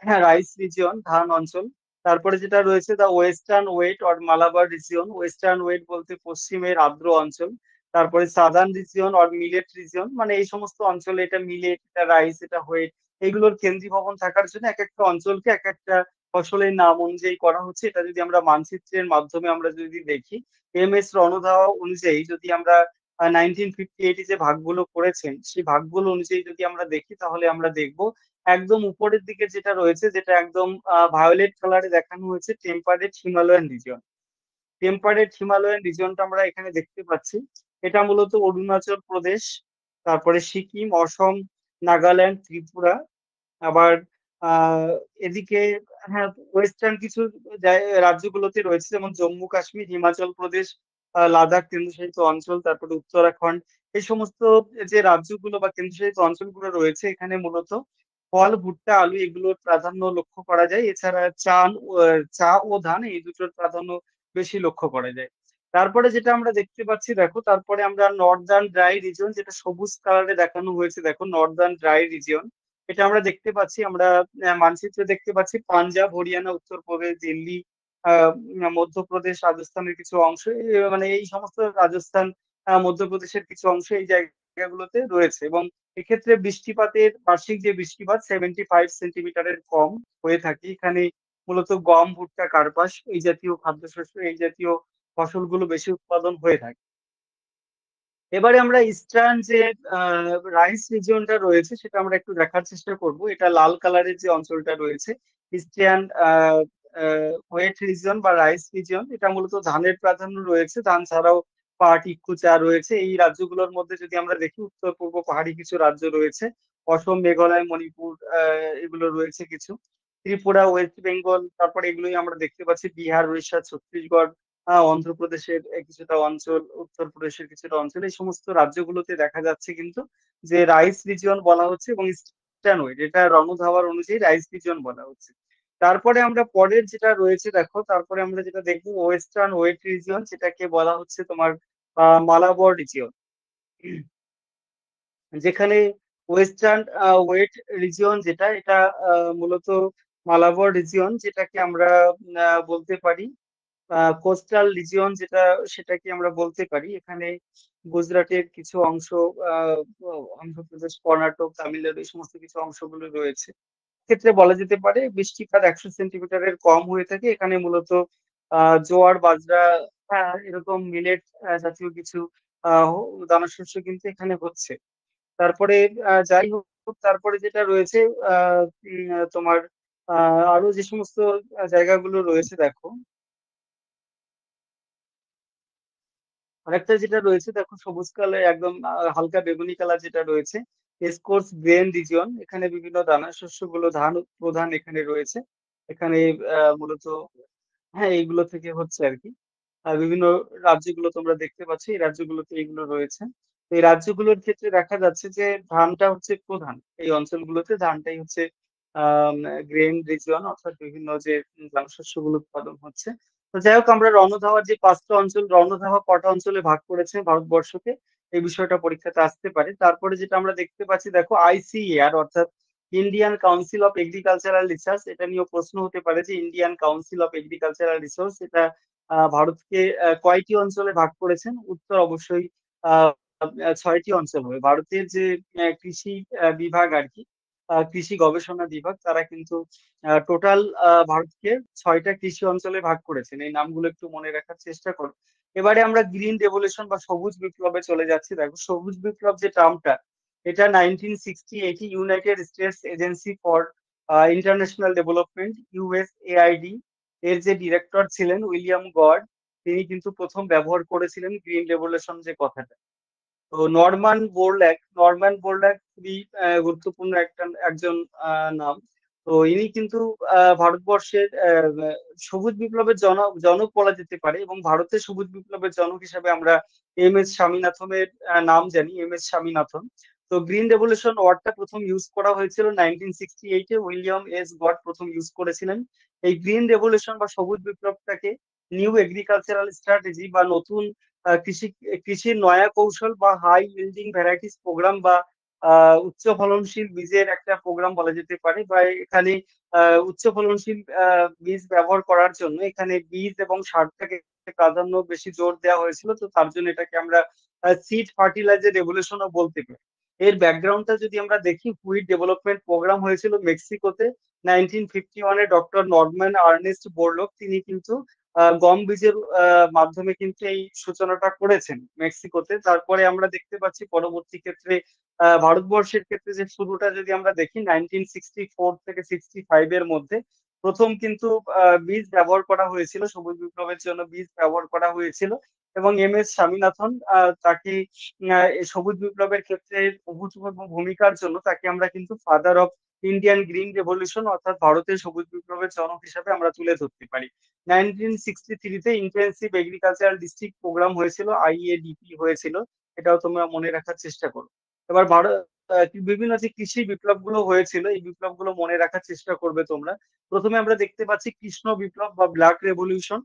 হ্যাঁ রাইস রিজিয়ন, ধান অঞ্চল। তারপরে যেটা রয়েছে the western wet or Malabar region, western wet বলতে পশ্চিমের আর্দ্র অঞ্চল। তারপরে southern region or millet region, মানে এই সমস্ত অঞ্চলে এটা মিলেট, এটা রাইস, এটা হোয়েট, এগুলোর কেন্দ্রীভবন থাকার জন্য এক একটা অঞ্চলকে এক একটা ফসলের নাম অনুযায়ী করা হচ্ছে। এটা যদি আমরা মানচিত্রের মাধ্যমে আমরা যদি দেখি, MS রণধা অনুযায়ী যদি আমরা 1958 যে ভাগগুলো করেছেন সেই ভাগগুলো অনুযায়ী যদি আমরা দেখি, তাহলে আমরা দেখব একদম উপরের দিকে যেটা রয়েছে, যেটা একদম ভায়োলেট কালারে দেখানো হয়েছে, temperate Himalayan region. Temperate Himalayan রিজিয়নটা আমরা এখানে দেখতে পাচ্ছি। এটা মূলত অরুণাচল প্রদেশ, তারপরে সিকিম, অসম, নাগাল্যান্ড, ত্রিপুরা। আবার আহ এদিকে হ্যাঁ ওয়েস্টার্ন কিছু রাজ্যগুলোতে রয়েছে, যেমন জম্মু কাশ্মীর, হিমাচল প্রদেশ, লাদাখ কেন্দ্রশাসিত অঞ্চল, তারপরে উত্তরাখণ্ড। এই সমস্ত যে রাজ্যগুলো বা কেন্দ্রশাসিত অঞ্চলগুলো রয়েছে, এখানে মূলত ফল, ভুট্টা, আলু এগুলোর প্রাধান্য লক্ষ্য করা যায়। এছাড়া চা ও ধান এই দুটোর প্রাধান্য বেশি লক্ষ্য করা যায়। তারপরে যেটা আমরা দেখতে পাচ্ছি দেখো, তারপরে আমরা নর্দার্ন ড্রাই রিজিয়ন, যেটা সবুজ কালারে দেখানো হয়েছে দেখো, নর্দার্ন ড্রাই রিজিয়ন। এটা আমরা দেখতে পাচ্ছি, আমরা মানচিত্রে দেখতে পাচ্ছি পাঞ্জাব, হরিয়ানা, উত্তরপ্রদেশ, দিল্লি, মধ্যপ্রদেশ, রাজস্থানের কিছু অংশ, মানে এই সমস্ত রাজস্থান, মধ্যপ্রদেশের কিছু অংশ এই জায়গাগুলোতে রয়েছে। এবং এক্ষেত্রে বৃষ্টিপাতের বার্ষিক যে বৃষ্টিপাত 75 সেন্টিমিটারের কম হয়ে থাকে এখানে। মূলত গম, ভুট্টা, কার্পাস এই জাতীয় খাদ্যশস্য, এই জাতীয় ফসলগুলো বেশি উৎপাদন হয়ে থাকে। এবারে আমরা ইস্টার্ন যে রাইস রিজিয়নটা রয়েছে সেটা আমরা একটু দেখার চেষ্টা করব। এটা লাল কালারের যে অঞ্চলটা রয়েছে, ইস্টার্ন ওয়েট রিজিয়ন বা রাইস রিজিয়ন, এটা মূলত ধানের প্রাধান্য রয়েছে। ধান ছাড়াও পাট, ইক্ষু, চা রয়েছে। এই রাজ্যগুলোর মধ্যে যদি আমরা দেখি, উত্তর পূর্ব পাহাড়ি কিছু রাজ্য রয়েছে, অসম, মেঘালয়, মণিপুর, এগুলো রয়েছে কিছু, ত্রিপুরা, ওয়েস্ট বেঙ্গল, তারপরে এগুলোই আমরা দেখতে পাচ্ছি, বিহার, উড়িষ্যা, ছত্তিশগড়, অন্ধ্রপ্রদেশের কিছুটা অঞ্চল, উত্তরপ্রদেশের কিছুটা অঞ্চল, এই সমস্ত রাজ্যগুলোতে দেখা যাচ্ছে কিন্তু যে রাইস রিজিয়ন বলা হচ্ছে, এবং ইস্টার্ন ওয়েট এটা রণধাওয়ার অনুযায়ী রাইস রিজিয়ন বলা হচ্ছে। তারপরে আমরা পরের যেটা রয়েছে দেখো, তারপরে আমরা যেটা দেখবো ওয়েস্টার্ন ওয়েট রিজিয়ন, যেটাকে বলা হচ্ছে তোমার মালাবার রিজিয়ন, যেখানে ওয়েস্টার্ন ওয়েট রিজিয়ন যেটা, এটা মূলত মালাবার রিজিয়ন, যেটাকে আমরা বলতে পারি কোস্টাল রিজিয়ন, যেটা সেটাকে আমরা বলতে পারি। এখানে গুজরাটের কিছু অংশ, আহ অন্ধ্রপ্রদেশ, কর্ণাটক, তামিলনাড়ু এই সমস্ত কিছু অংশগুলো রয়েছে। ক্ষেত্রে বলা যেতে পারে বৃষ্টিপাত 100 সেন্টিমিটারের কম হয়ে থাকে এখানে। মূলত জোয়ার, বাজরা, এরকম মিলেট জাতীয় কিছু দানাশস্য কিন্তু এখানে হচ্ছে। তারপরে যাই হোক, তারপরে যেটা রয়েছে তোমার আরো যে সমস্ত জায়গাগুলো রয়েছে দেখো, আরেকটা যেটা রয়েছে দেখো, সবুজ কালার একদম হালকা বেগুনি কালার যেটা রয়েছে, এসকোর্স গ্রেন রিজিয়ন। এখানে বিভিন্ন দানা শস্যগুলো, ধান প্রধান এখানে রয়েছে। এখানে মূলত হ্যাঁ এইগুলো থেকে হচ্ছে আর কি। আর বিভিন্ন রাজ্যগুলো তোমরা দেখতে পাচ্ছ, এই রাজ্যগুলোতে এগুলো রয়েছে। তো এই রাজ্যগুলোর ক্ষেত্রে দেখা যাচ্ছে যে ধানটা হচ্ছে প্রধান, এই অঞ্চলগুলোতে ধানটাই হচ্ছে গ্রেন রিজিয়ন, অর্থাৎ বিভিন্ন যে শস্যগুলো উৎপাদন হচ্ছে। তো যাই হোক, আমরা রণধাওয়ার যে 5টা অঞ্চল, রণধাওয়া কটা অঞ্চলে ভাগ করেছে ভারতবর্ষকে, এই বিষয়টা পরীক্ষাতে আসতে পারে। তারপরে যেটা আমরা দেখতে পাচ্ছি দেখো, ICAR অর্থাৎ Indian council of agricultural research, এটা নিয়েও প্রশ্ন হতে পারে যে Indian council of agricultural research এটা ভারতকে কয়টি অঞ্চলে ভাগ করেছেন। উত্তর অবশ্যই আহ 6টি অঞ্চল হবে। ভারতের যে কৃষি বিভাগ আর কি, কৃষি গবেষণা বিভাগ, তারা কিন্তু টোটাল ভারতকে 6টা কৃষি অঞ্চলে ভাগ করেছেন। এই নামগুলো একটু মনে রাখার চেষ্টা করো। এবারে আমরা গ্রিন রেভলিউশন বা সবুজ বিপ্লবে চলে যাচ্ছি। দেখো, সবুজ বিপ্লব যে টার্মটা, এটা 1968 United states agency for international development, USAID, এর যে ডিরেক্টর ছিলেন উইলিয়াম গড, তিনি কিন্তু প্রথম ব্যবহার করেছিলেন গ্রিন রেভলিউশন যে কথাটা। তো নরম্যান বোরল্যাগ খুবই গুরুত্বপূর্ণ একজন নাম। তো ইনি কিন্তু ভারতবর্ষের সবুজ বিপ্লবের জনক বলা যেতে পারে, এবং ভারতের সবুজ বিপ্লবের জনক হিসেবে আমরা MS স্বামীনাথনের নাম জানি, MS স্বামীনাথন। তো গ্রিন রেভলিউশন ওয়ার্ডটা প্রথম ইউজ করা হয়েছিল 1968-এ, উইলিয়াম এস গড প্রথম ইউজ করেছিলেন। এই গ্রিন রেভলিউশন বা সবুজ বিপ্লবটাকে নিউ এগ্রিকালচারাল স্ট্র্যাটেজি বা নতুন কৃষির নয়া কৌশল বা হাই ইল্ডিং ভ্যারাইটিস প্রোগ্রাম বা উচ্চ ফলনশীল বীজের একটা প্রোগ্রাম বলা যেতে পারে। বা এখানে উচ্চ ফলনশীল বীজ ব্যবহার করার জন্য এখানে বীজ এবং সারটাকে প্রাধান্য বেশি জোর দেওয়া হয়েছিল। তো তার জন্য এটাকে আমরা সিড ফার্টিলাইজার রেভলিউশনও বলতে পারি। এর ব্যাকগ্রাউন্ডটা যদি আমরা দেখি, হুইট ডেভেলপমেন্ট প্রোগ্রাম হয়েছিল মেক্সিকোতে 1951-এ। ডক্টর নরম্যান আর্নেস্ট বোরলক তিনি কিন্তু গম বীজের মাধ্যমে কিন্তু এই সূচনাটা করেছেন মেক্সিকোতে। তারপরে আমরা দেখতে পাচ্ছি পরবর্তী ক্ষেত্রে ভারতবর্ষের ক্ষেত্রে যে শুরুটা যদি আমরা দেখি 1964 থেকে 65 এর মধ্যে প্রথম কিন্তু বীজ ব্যবহার করা হয়েছিল, সবুজ বিপ্লবের জন্য বীজ ব্যবহার করা হয়েছিল। এবং এম এস স্বামীনাথন তাকে এই সবুজ বিপ্লবের ক্ষেত্রে অভূতপূর্ব ভূমিকার জন্য তাকে আমরা কিন্তু father of Indian green revolution অর্থাৎ ভারতের সবুজ বিপ্লবের জনক হিসাবে আমরা তুলে ধরতে পারি। 1963-তে ইন্টেন্সিভ এগ্রিকালচারাল ডিস্ট্রিক্ট প্রোগ্রাম হয়েছিল, আইএডিপি হয়েছিল। এটাও তোমরা মনে রাখার চেষ্টা করো। এবার ভারত বিভিন্ন যে কৃষি বিপ্লব গুলো হয়েছিল এই বিপ্লব গুলো মনে রাখার চেষ্টা করবে তোমরা। প্রথমে আমরা দেখতে পাচ্ছি কৃষ্ণ বিপ্লব বা ব্ল্যাক রেভলিউশন,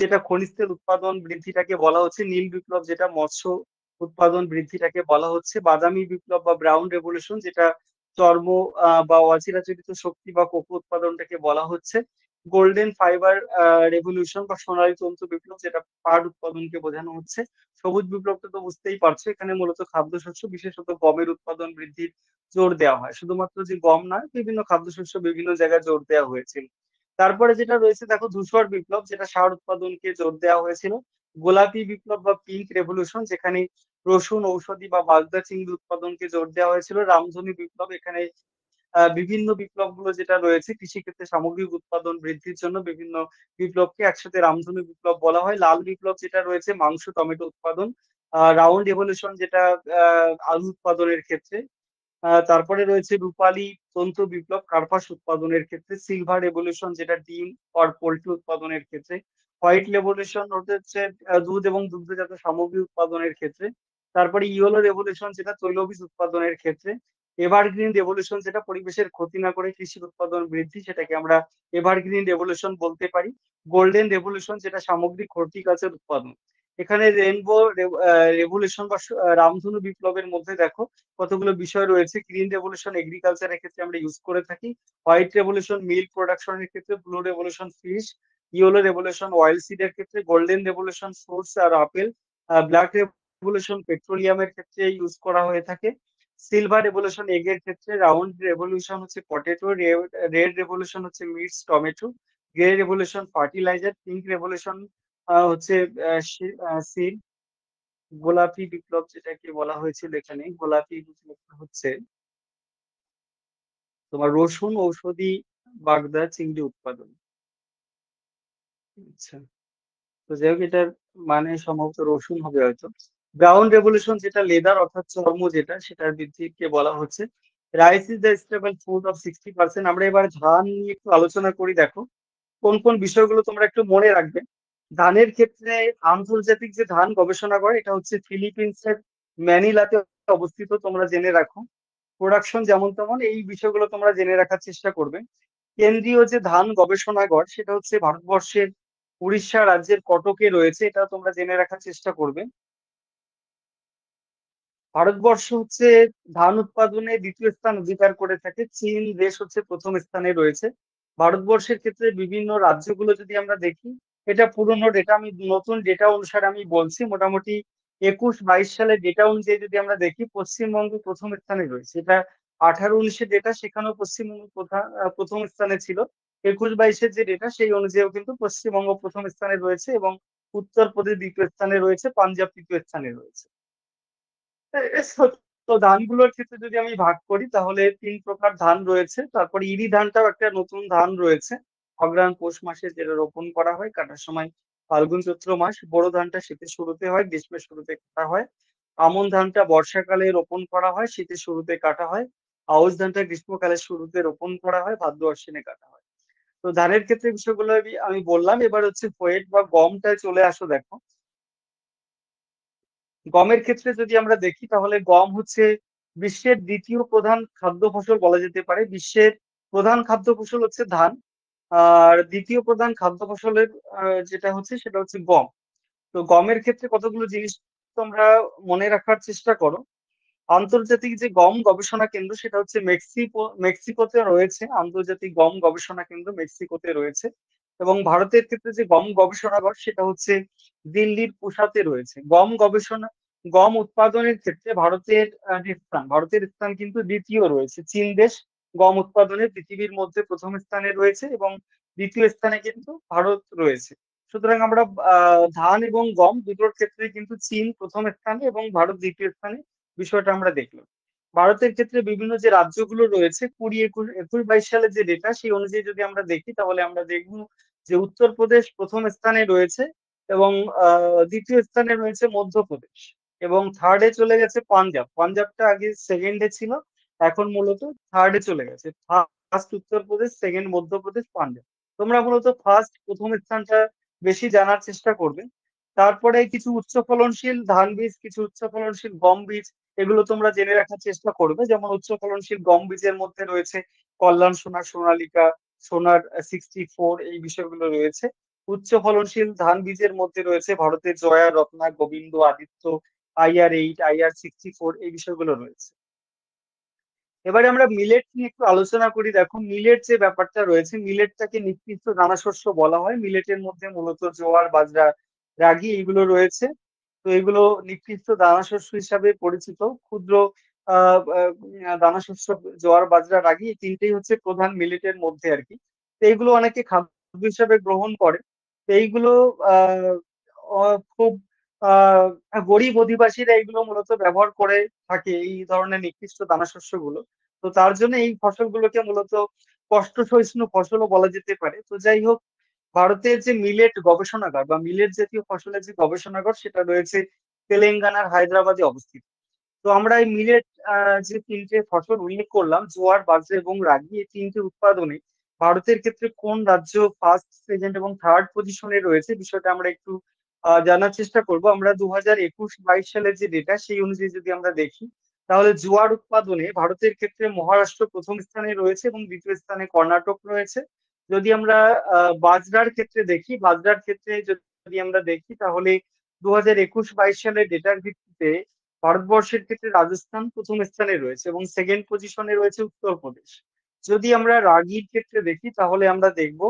যেটা খনিজ তেল উৎপাদন বৃদ্ধিটাকে বলা হচ্ছে। নীল বিপ্লব যেটা মৎস্য উৎপাদন বৃদ্ধিটাকে বলা হচ্ছে। বাদামি বিপ্লব বা ব্রাউন রেভলিউশন যেটা চর্ম বা অচিরাচরিত শক্তি বা কোকো উৎপাদনটাকে বলা হচ্ছে। গোল্ডেন ফাইবার রেভলিউশন বা সোনালী তন্তু বিপ্লব যেটা পাট উৎপাদনকে বোঝানো হচ্ছে। সবুজ বিপ্লবটা তো বুঝতেই পারছো, এখানে মূলত খাদ্যশস্য বিশেষত গমের উৎপাদন বৃদ্ধির জোর দেওয়া হয়। শুধুমাত্র যে গম নয়, বিভিন্ন খাদ্যশস্য বিভিন্ন জায়গায় জোর দেওয়া হয়েছিল। তারপরে যেটা রয়েছে দেখো ধূসর বিপ্লব, যেটা সার উৎপাদনকে জোর দেওয়া হয়েছিল। গোলাপি বিপ্লব বা পিঙ্ক রেভলিউশন যেখানে রসুন, ঔষধি বা বাগদা চিংড়ি উৎপাদনকে জোর দেওয়া হয়েছিল। রামধনু বিপ্লব, এখানে বিভিন্ন বিপ্লবগুলো যেটা রয়েছে কৃষিক্ষেত্রে সামগ্রিক উৎপাদন বৃদ্ধির জন্য বিভিন্ন বিপ্লবকে একসাথে রামধনু বিপ্লব বলা হয়। লাল বিপ্লব যেটা রয়েছে মাংস, টমেটো উৎপাদন। রাউন্ড রেভলিউশন যেটা আলু উৎপাদনের ক্ষেত্রে। তারপরে রয়েছে রূপালী তন্তু বিপ্লব কার্পাস উৎপাদনের ক্ষেত্রে। সিলভার রেভলিউশন যেটা ডিম আর পোল্ট্রি উৎপাদনের ক্ষেত্রে। হোয়াইট রেভলিউশন হচ্ছে দুধ এবং দুগ্ধজাত সামগ্রী উৎপাদনের ক্ষেত্রে। তারপরে ইয়েলো রেভলিউশন যেটা তৈলবীজ উৎপাদনের ক্ষেত্রে। এভারগ্রিন রেভলিউশন যেটা পরিবেশের ক্ষতি না করে কৃষির উৎপাদন বৃদ্ধি, সেটাকে আমরা এভারগ্রিন রেভলিউশন বলতে পারি। গোল্ডেন রেভলিউশন যেটা সামগ্রিক হর্টিকালচার উৎপাদন। এখানে রেনবো রেভলিউশন বা রামধনু বিপ্লবের মধ্যে দেখো কতগুলো বিষয় রয়েছে। গ্রিন রেভলিউশন এগ্রিকালচারের ক্ষেত্রে আমরা ইউজ করে থাকি। হোয়াইট রেভলিউশন মিল্ক প্রোডাকশনের ক্ষেত্রে। Blue revolution fish. Yellow revolution oil সিডের ক্ষেত্রে। গোল্ডেন রেভলিউশন ফ্রুটস আর আপেল। ব্ল্যাক রেভলিউশন পেট্রোলিয়ামের ক্ষেত্রে ইউজ করা হয়ে থাকে। সিলভার রেভলিউশন এগের ক্ষেত্রে। রাউন্ড রেভলিউশন হচ্ছে পটেটো। রেড রেভলিউশন হচ্ছে meats, tomato. Grey revolution fertiliser. Pink revolution হচ্ছে সিড। গোলাপি বিপ্লব যেটাকে বলা হয়েছিল, এখানে গোলাপি বিপ্লবটা হচ্ছে তোমার রসুন, ঔষধি, বাগদা চিংড়ি উৎপাদন। আচ্ছা, তো যাই হোক এটার মানে সম্ভবত রসুন হবে হয়তো। ব্রাউন রেভলিউশন যেটা লেদার অর্থাৎ চর্ম যেটা, সেটার বৃদ্ধিকে বলা হচ্ছে। Rice is the stable food of 60%। আমরা এবার ধান নিয়ে একটু আলোচনা করি। দেখো কোন কোন বিষয়গুলো তোমরা একটু মনে রাখবে। ধানের ক্ষেত্রে আন্তর্জাতিক যে ধান গবেষণাগার এটা হচ্ছে ফিলিপিন্সের ম্যানিলাতে অবস্থিত, তোমরা জেনে রাখো। প্রোডাকশন যেমন তেমন এই বিষয়গুলো তোমরা জেনে রাখার চেষ্টা করবে। কেন্দ্রীয় যে ধান গবেষণাগার সেটা হচ্ছে ভারতবর্ষের উড়িষ্যা রাজ্যের কটকে রয়েছে, এটা তোমরা জেনে রাখার চেষ্টা করবে। ভারতবর্ষ হচ্ছে ধান উৎপাদনে দ্বিতীয় স্থান অধিকার করে থাকে। চীন দেশ হচ্ছে প্রথম স্থানে রয়েছে। ভারতবর্ষের ক্ষেত্রে বিভিন্ন রাজ্যগুলো যদি আমরা দেখি, এটা পুরনো ডেটা, আমি নতুন ডেটা অনুসারে আমি বলছি। মোটামুটি 21-22 সালের ডেটা অনুযায়ী যদি আমরা দেখি, পশ্চিমবঙ্গ প্রথম স্থানে রয়েছে। এটা 18-19-এর ডেটা, সেখানেও পশ্চিমবঙ্গ প্রথম স্থানে ছিল। 21-22-এর যে ডেটা সেই অনুযায়ীও কিন্তু পশ্চিমবঙ্গ প্রথম স্থানে রয়েছে এবং উত্তরপ্রদেশ দ্বিতীয় স্থানে রয়েছে, পাঞ্জাব তৃতীয় স্থানে রয়েছে। তো ধানগুলোর ক্ষেত্রে যদি আমি ভাগ করি তাহলে 3 প্রকার ধান রয়েছে। তারপরে ইরি ধানটাও একটা নতুন ধান রয়েছে, অগ্রহায়ণ পৌষ মাসে যেটা রোপণ করা হয়, কাটার সময় ফাল্গুন চৈত্র মাস। বোরো ধানটা শীতের শুরুতে হয়, গ্রীষ্মের শুরুতে কাটা হয়। আমন ধানটা বর্ষাকালে রোপণ করা হয়, শীতের শুরুতে কাটা হয়। আউশ ধানটা গ্রীষ্মকালের শুরুতে রোপণ করা হয়, ভাদ্র আশ্বিনে কাটা হয়। তো ধানের ক্ষেত্রে বিষয়গুলো আমি বললাম। এবার হচ্ছে হোয়েট বা গমটায় চলে আসো। দেখো গমের ক্ষেত্রে যদি আমরা দেখি তাহলে গম হচ্ছে বিশ্বের দ্বিতীয় প্রধান খাদ্য ফসল বলা যেতে পারে। বিশ্বের প্রধান খাদ্য ফসল হচ্ছে ধান, আর দ্বিতীয় প্রধান খাদ্য ফসলের যেটা হচ্ছে সেটা হচ্ছে গম। তো গমের ক্ষেত্রে কতগুলো জিনিস তোমরা মনে রাখার চেষ্টা করো। আন্তর্জাতিক যে গম গবেষণা কেন্দ্র সেটা হচ্ছে মেক্সিকোতে রয়েছে। আন্তর্জাতিক গম গবেষণা কেন্দ্র মেক্সিকোতে রয়েছে। এবং ভারতের ক্ষেত্রে যে গম গবেষণাগার সেটা হচ্ছে দিল্লির পুসাতে রয়েছে। গম উৎপাদনের ক্ষেত্রে ভারতের স্থান কিন্তু দ্বিতীয় রয়েছে। চীন দেশ গম উৎপাদনে পৃথিবীর মধ্যে প্রথম স্থানে রয়েছে এবং দ্বিতীয় স্থানে কিন্তু ভারত রয়েছে। সুতরাং আমরা ধান এবং গম দুটোর ক্ষেত্রে কিন্তু চীন প্রথম স্থানে এবং ভারত দ্বিতীয় স্থানে, বিষয়টা আমরা দেখলাম। ভারতের ক্ষেত্রে বিভিন্ন যে রাজ্যগুলো রয়েছে, 20, 21, 22 সালের যে ডেটা সেই অনুযায়ী যদি আমরা দেখি তাহলে আমরা দেখব যে উত্তরপ্রদেশ প্রথম স্থানে রয়েছে এবং দ্বিতীয় স্থানে রয়েছে মধ্যপ্রদেশ এবং থার্ডে চলে গেছে পাঞ্জাব। পাঞ্জাবটা আগে সেকেন্ডে ছিল, এখন মূলত থার্ডে চলে গেছে। First Uttar Pradesh, second Madhya Pradesh, Punjab. তোমরা মূলত ফার্স্ট প্রথম স্থানটা বেশি জানার চেষ্টা করবে। তারপরে কিছু উচ্চ ফলনশীল ধান বীজ, কিছু উচ্চ ফলনশীল গম বীজ, এগুলো তোমরা জেনে রাখার চেষ্টা করবে। যেমন উচ্চ ফলনশীল গম বীজের মধ্যে রয়েছে কল্যাণ সোনার, সোনালিকা, সোনার 64, এই বিষয়গুলো রয়েছে। উচ্চ ফলনশীল ধান বীজের মধ্যে রয়েছে ভারতের জয়া, রত্না, গোবিন্দ, আদিত্য, IR8, IR64, এই বিষয়গুলো রয়েছে। এবারে আমরা মিলেট নিয়ে একটু আলোচনা করি। দেখো, মিলেট যে ব্যাপারটা রয়েছে, মিলেটটাকে নিকৃষ্ট দানাশস্য বলা হয়। মিলেটের মধ্যে মূলত জোয়ার, বাজরা, রাগি এইগুলো রয়েছে। তো এগুলো নিকৃষ্ট দানাশস্য হিসাবে পরিচিত। ক্ষুদ্র দানাশস্য জোয়ার, বাজরা, রাগি, এই তিনটেই হচ্ছে প্রধান মিলেটের মধ্যে আর কি। তো এইগুলো অনেকে খাদ্য হিসাবে গ্রহণ করে। তো এইগুলো আহ খুব গরিব অধিবাসীরা এইগুলো মূলত ব্যবহার করে থাকে, এই ধরনের নিকৃষ্ট দানাশস্যগুলো। তো তার জন্য এই ফসলগুলোকে মূলত কষ্ট সহিষ্ণু ফসলও বলা যেতে পারে। তো যাই হোক, ভারতের যে মিলেট গবেষণাগার বা মিলেট জাতীয় ফসলের যে গবেষণাগার সেটা রয়েছে তেলেঙ্গানার হায়দ্রাবাদে অবস্থিত। তো আমরা এই মিলেট যে তিনটে ফসল উল্লেখ করলাম, জোয়ার, বাজরা এবং রাগি, এই তিনটে উৎপাদনে ভারতের ক্ষেত্রে কোন রাজ্য ফার্স্ট, সেকেন্ড এবং থার্ড পজিশনে রয়েছে, বিষয়টা আমরা একটু জানার চেষ্টা করব। আমরা 2021, 22 সালের যে ডেটা সেই অনুযায়ী যদি আমরা দেখি তাহলে জোয়ার উৎপাদনে ভারতের ক্ষেত্রে মহারাষ্ট্র প্রথম স্থানে রয়েছে এবং দ্বিতীয় স্থানে কর্ণাটক রয়েছে। যদি আমরা বাজরার ক্ষেত্রে দেখি, বাজরার ক্ষেত্রে যদি আমরা দেখি তাহলে 2021, 22 সালের ডেটার ভিত্তিতে ভারতবর্ষের ক্ষেত্রে রাজস্থান প্রথম স্থানে রয়েছে এবং সেকেন্ড পজিশনে রয়েছে উত্তরপ্রদেশ। যদি আমরা রাগির ক্ষেত্রে দেখি তাহলে আমরা দেখব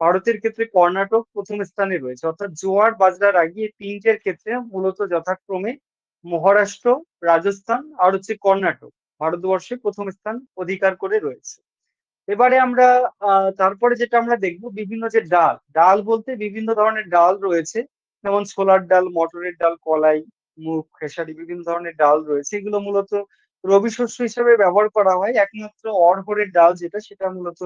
ভারতের ক্ষেত্রে কর্ণাটক প্রথম স্থানে রয়েছে। অর্থাৎ জোয়ার, বাজরা, রাগি এই তিনটের ক্ষেত্রে মূলত যথাক্রমে মহারাষ্ট্র, রাজস্থান আর হচ্ছে কর্ণাটক ভারতবর্ষে প্রথম স্থান অধিকার করে রয়েছে। এবারে আমরা তারপরে যেটা আমরা দেখব, বিভিন্ন যে ডাল, ডাল বলতে বিভিন্ন ধরনের ডাল রয়েছে। যেমন ছোলার ডাল, মটরের ডাল, কলাই, মুগ, খেসারি, বিভিন্ন ধরনের ডাল রয়েছে। এগুলো মূলত রবি শস্য হিসেবে ব্যবহার করা হয়। একমাত্র অড়হরের ডাল যেটা, সেটা মূলত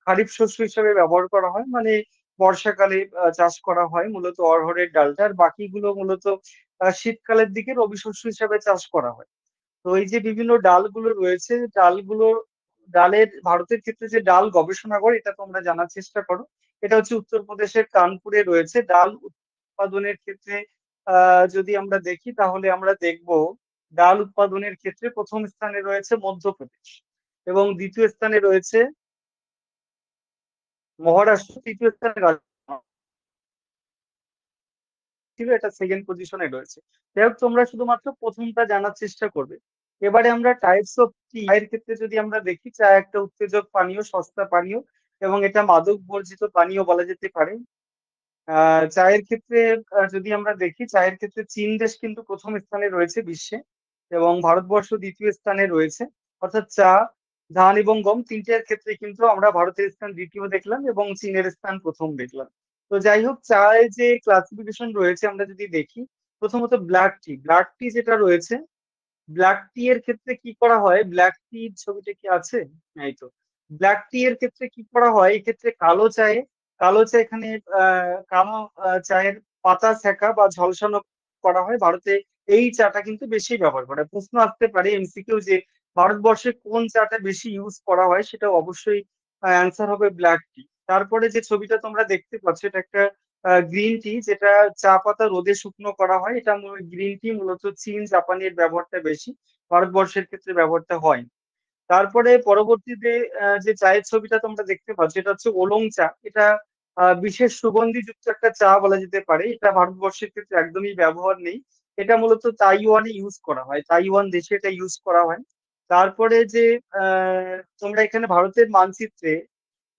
খারিফ শস্য হিসেবে ব্যবহার করা হয়। মানে বর্ষাকালে চাষ করা হয় মূলত অড়হরের ডালটা, আর বাকিগুলো মূলত শীতকালের দিকে রবি শস্য হিসেবে চাষ করা হয়। তো এই যে বিভিন্ন ডালগুলো রয়েছে, ডালের ভারতের ক্ষেত্রে যে ডাল গবেষণাগার, এটা তোমরা জানার চেষ্টা করো। এটা হচ্ছে উত্তরপ্রদেশের কানপুরে রয়েছে। ডাল উৎপাদনের ক্ষেত্রে যদি আমরা দেখি তাহলে আমরা দেখব ডাল উৎপাদনের ক্ষেত্রে প্রথম স্থানে রয়েছে মধ্যপ্রদেশ এবং দ্বিতীয় স্থানে রয়েছে মহারাষ্ট্র, তৃতীয় স্থানে ছিল, এটা সেকেন্ড পজিশনে রয়েছে। যাই হোক, তোমরা শুধুমাত্র প্রথমটা জানার চেষ্টা করবে। এবারে আমরা টাইপস অফ টি, চায়ের ক্ষেত্রে যদি আমরা দেখি, চা একটা উত্তেজক পানীয়, সস্তা পানীয় এবং এটা মাদক বর্জিত পানীয় বলা যেতে পারে। চায়ের ক্ষেত্রে যদি আমরা দেখি, চায়ের ক্ষেত্রে চীন দেশ কিন্তু প্রথম স্থানে রয়েছে বিশ্বে এবং ভারতবর্ষ দ্বিতীয় স্থানে রয়েছে। অর্থাৎ চা, ধান এবং গম তিনটের ক্ষেত্রে কিন্তু আমরা ভারতের স্থান দ্বিতীয় দেখলাম এবং চীনের স্থান প্রথম দেখলাম। তো যাই হোক, চায়ের যে ক্লাসিফিকেশন রয়েছে আমরা যদি দেখি, প্রথমত ব্ল্যাক টি, ব্ল্যাক টি যেটা রয়েছে, ব্ল্যাক টি এর ক্ষেত্রে কি করা হয়, ব্ল্যাক টির ছবিটা কি আছে, এই তো। ব্ল্যাক টি এর ক্ষেত্রে কি করা হয়, এই ক্ষেত্রে কালো চা এখানে কালো চায়ের পাতা সেকা বা ঝলসানো করা হয়। ভারতে এই চাটা কিন্তু বেশি ব্যবহার করে। প্রশ্ন আসতে পারে MCQ যে ভারতবর্ষে কোন চাটা বেশি ইউজ করা হয়, সেটা অবশ্যই অ্যান্সার হবে ব্ল্যাক টি। তারপরে যে ছবিটা তোমরা দেখতে পাচ্ছ, এটা একটা গ্রিন টি, যেটা চা পাতা রোদে শুকনো করা হয়। এটা গ্রিন টি মূলত চীন জাপানের ব্যবহারটা বেশি, ভারতবর্ষের ক্ষেত্রে ব্যবহারটা হয় না। তারপরে পরবর্তীতে যে চায়ের ছবিটা তোমরা দেখতে পাচ্ছ, এটা হচ্ছে ওলং চা। এটা বিশেষ সুগন্ধিযুক্ত একটা চা বলা যেতে পারে। এটা ভারতবর্ষের ক্ষেত্রে একদমই ব্যবহার নেই। এটা মূলত তাইওয়ানে ইউজ করা হয়, তাইওয়ান দেশে এটা ইউজ করা হয়। তারপরে যে তোমরা এখানে ভারতের মানচিত্রে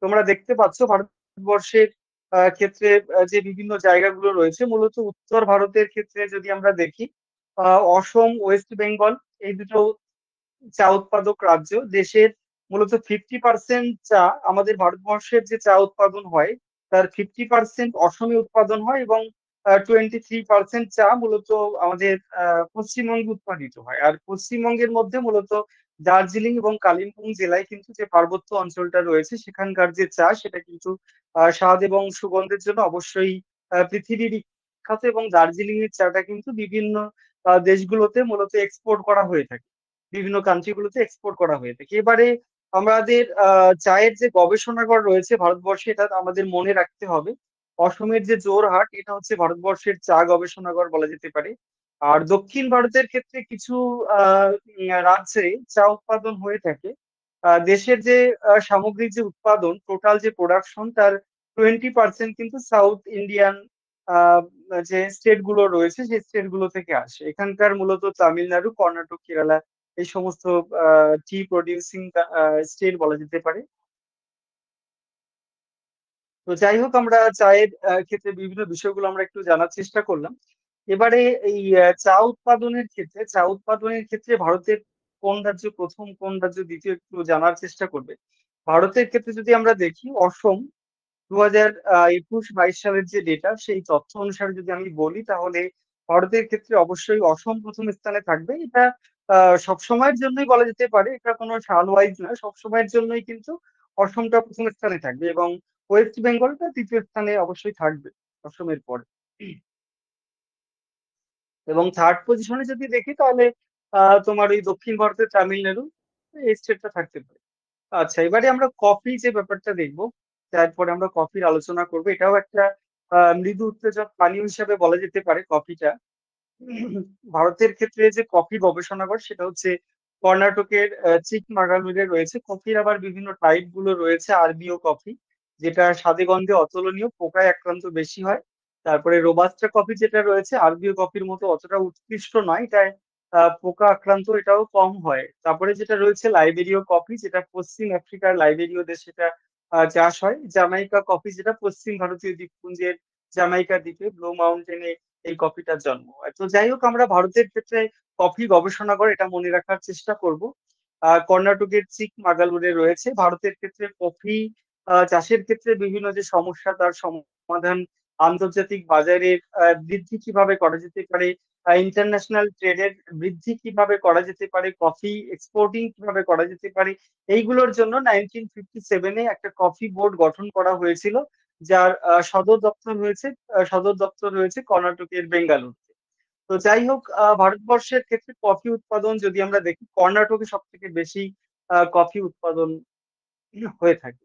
তোমরা দেখতে পাচ্ছ ভারতবর্ষের ক্ষেত্রে যে বিভিন্ন জায়গাগুলো রয়েছে, মূলত উত্তর ভারতের ক্ষেত্রে যদি আমরা দেখি, অসম, ওয়েস্ট বেঙ্গল, এই দুটো চা উৎপাদক রাজ্য। দেশের মূলত 50% চা, আমাদের ভারতবর্ষের যে চা উৎপাদন হয় তার 50% অসমে উৎপাদন হয়, এবং 23% চা মূলত আমাদের পশ্চিমবঙ্গে উৎপাদিত হয়। আর পশ্চিমবঙ্গের মধ্যে মূলত দার্জিলিং এবং কালিম্পং জেলায় কিন্তু যে পার্বত্য অঞ্চলটা রয়েছে, সেখানকার যে চা সেটা কিন্তু স্বাদ এবং সুগন্ধের জন্য অবশ্যই পৃথিবী বিখ্যাত। এবং দার্জিলিং এর চাটা কিন্তু বিভিন্ন দেশগুলোতে মূলত এক্সপোর্ট করা হয়ে থাকে, বিভিন্ন কান্ট্রিগুলোতে এক্সপোর্ট করা হয়ে থাকে। এবারে আমাদের চায়ের যে গবেষণাগার রয়েছে ভারতবর্ষে, এটা আমাদের মনে রাখতে হবে। অসমের যে জোরহাট, এটা হচ্ছে ভারতবর্ষের চা গবেষণাগার বলা যেতে পারে। আর দক্ষিণ ভারতের ক্ষেত্রে কিছু রাজ্যে চা উৎপাদন হয়ে থাকে। দেশের যে সামগ্রিক যে উৎপাদন, টোটাল যে প্রোডাকশন, তার 20% কিন্তু সাউথ ইন্ডিয়ান যে স্টেট গুলো রয়েছে সেই স্টেট গুলো থেকে আসে। এখানকার মূলত তামিলনাড়ু, কর্ণাটক, কেরালা, এই সমস্ত টি প্রডিউসিং স্টেট বলা যেতে পারে। তো যাই হোক, আমরা চায়ের ক্ষেত্রে বিভিন্ন বিষয়গুলো আমরা একটু জানার চেষ্টা করলাম। এবারে এই চা উৎপাদনের ক্ষেত্রে ভারতের কোন রাজ্য প্রথম, কোন রাজ্য দ্বিতীয়, একটু জানার চেষ্টা করবে। ভারতের ক্ষেত্রে যদি আমরা দেখি, অসম 2021-22 সালের যে ডেটা, সেই তথ্য অনুসারে যদি আমি বলি, তাহলে ভারতের ক্ষেত্রে অবশ্যই অসম প্রথম স্থানে থাকবে। এটা সবসময়ের জন্যই বলা যেতে পারে, এটা কোনো সাল ওয়াইজ না, সবসময়ের জন্যই কিন্তু অসমটা প্রথম স্থানে থাকবে। এবং ওয়েস্ট বেঙ্গলটা তৃতীয় স্থানে অবশ্যই থাকবে অসমের পরে। এবং থার্ড পজিশনে যদি দেখি, তাহলে তোমার ওই দক্ষিণ ভারতের তামিলনাড়ু, এই স্টেটটা থাকতে পারে। আচ্ছা, এবারে আমরা কফি যে ব্যাপারটা দেখবো, তারপরে আমরা কফির আলোচনা করবো। এটাও একটা মৃদু উত্তেজক পানীয় হিসাবে বলা যেতে পারে কফিটা। ভারতের ক্ষেত্রে যে কফি গবেষণাগার, সেটা হচ্ছে কর্ণাটকের চিকমাগালুরে রয়েছে। কফির আবার বিভিন্ন টাইপ গুলো রয়েছে। আরবিও কফি, যেটা স্বাদে গন্ধে অতুলনীয়, পোকায় আক্রান্ত বেশি হয়। তারপরে রোবাস্টা কফি যেটা রয়েছে, আরবিও কফির মতো অতটা উৎকৃষ্ট নয়, এটায় পোকা আক্রান্ত এটাও কম হয়। তারপরে যেটা রয়েছে লাইবেরীয় কফি, যেটা পশ্চিম আফ্রিকার লাইবেরীয় দেশে সেটা চাষ হয়। জামাইকা কফি, যেটা পশ্চিম ভারতীয় দ্বীপপুঞ্জের জামাইকা দ্বীপে ব্লু মাউন্টেনে এই কফিটার জন্ম হয়। তো যাই হোক, আমরা ভারতের ক্ষেত্রে কফি গবেষণাগার, এটা মনে রাখার চেষ্টা করব। কর্ণাটকের চিকমাগালুরে রয়েছে। ভারতের ক্ষেত্রে কফি চাষের ক্ষেত্রে বিভিন্ন যে সমস্যা, তার সমাধান, আন্তর্জাতিক বাজারের বৃদ্ধি কিভাবে করা যেতে পারে, ইন্টারন্যাশনাল ট্রেডের বৃদ্ধি কিভাবে করা যেতে পারে, কফি এক্সপোর্টিং কিভাবে করা যেতে পারে, এইগুলোর জন্য 1957-এ একটা কফি বোর্ড গঠন করা হয়েছিল, যার সদর দপ্তর রয়েছে কর্ণাটকের বেঙ্গালুরুতে। তো যাই হোক, ভারতবর্ষের ক্ষেত্রে কফি উৎপাদন যদি আমরা দেখি, কর্ণাটকে সব থেকে বেশি কফি উৎপাদন হয়ে থাকে।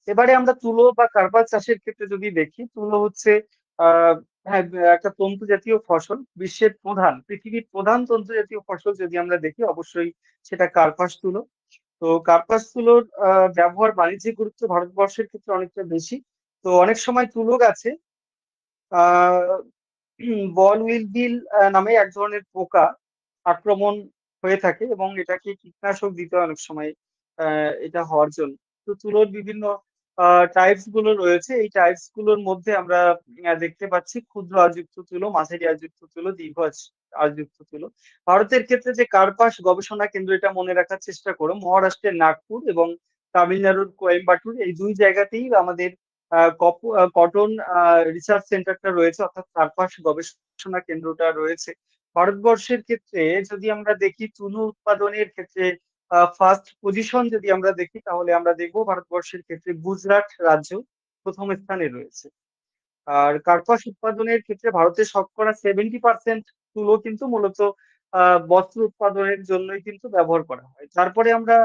এবারে আমরা তুলো বা কার্পাস চাষের ক্ষেত্রে যদি দেখি, তুলো হচ্ছে আহ হ্যাঁ, একটা তন্তু জাতীয় ফসল। পৃথিবীর প্রধান তন্তু জাতীয় ফসল যদি আমরা দেখি, অবশ্যই সেটা কার্পাস তুলো। তো কার্পাস তুলোর ব্যবহার, বাণিজ্যিক গুরুত্ব ভারতবর্ষের ক্ষেত্রে অনেকটা বেশি। তো অনেক সময় তুলো গাছে আহ বল উইল বিল নামে এক ধরনের পোকা আক্রমণ হয়ে থাকে, এবং এটাকে কীটনাশক দিতে হয় অনেক সময় এটা হওয়ার জন্য। তো তুলোর বিভিন্ন টাইপস গুলো রয়েছে। এই টাইপস গুলোর মধ্যে আমরা দেখতে পাচ্ছি ক্ষুদ্র আযুক্ত তুলো, মাঝারি আযুক্ত তুলো, দীর্ঘ আযুক্ত তুলো। ভারতের ক্ষেত্রে যে কার্পাস গবেষণা কেন্দ্র, এটা মনে রাখার চেষ্টা করো, মহারাষ্ট্রের নাগপুর এবং তামিলনাড়ুর কোয়েম্বাটুর, এই দুই জায়গাতেই আমাদের কটন রিসার্চ সেন্টারটা রয়েছে, অর্থাৎ কার্পাস গবেষণা কেন্দ্রটা রয়েছে। ভারতবর্ষের ক্ষেত্রে যদি আমরা দেখি, তুলো উৎপাদনের ক্ষেত্রে ফার্স্ট পজিশন যদি আমরা দেখি, তাহলে আমরা দেখবো ভারতবর্ষের ক্ষেত্রে গুজরাট রাজ্য প্রথম স্থানে রয়েছে। আর কার্পাস উৎপাদনের ক্ষেত্রে ভারতের শতকরা 70% তুলো কিন্তু মূলত বস্ত্র উৎপাদনের জন্যই কিন্তু ব্যবহার করা হয়। তারপরে আমরা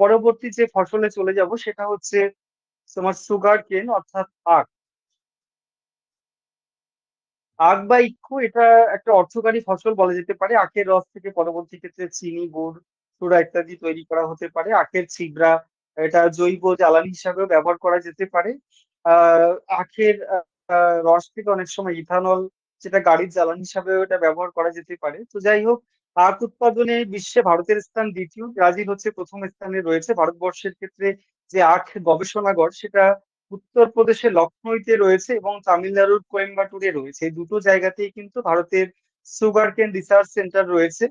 পরবর্তী যে ফসলে চলে যাব, সেটা হচ্ছে তোমার সুগার কেন, অর্থাৎ আখ। আখ বা ইক্ষু এটা একটা অর্থকরী ফসল বলা যেতে পারে। আখের রস থেকে পরবর্তী ক্ষেত্রে চিনি, গুড়, সুরা ইত্যাদি তৈরি করা হতে পারে। আখের ছিবড়া এটা জৈব জ্বালানি হিসাবেও ব্যবহার করা যেতে পারে। আহ আখের রস থেকে অনেক সময় ইথানল, যেটা গাড়ির জ্বালানি হিসাবেও এটা ব্যবহার করা যেতে পারে। তো যাই হোক, আখ উৎপাদনে বিশ্বে ভারতের স্থান দ্বিতীয়, ব্রাজিল হচ্ছে প্রথম স্থানে রয়েছে। ভারতবর্ষের ক্ষেত্রে যে আখ গবেষণাগার সেটা উত্তরপ্রদেশের লখনউতে রয়েছে এবং তামিলনাড়ুর কোয়েম্বাটুরে রয়েছে। এই দুটো জায়গাতেই কিন্তু ভারতের সুগার কেন রিসার্চ সেন্টার রয়েছে।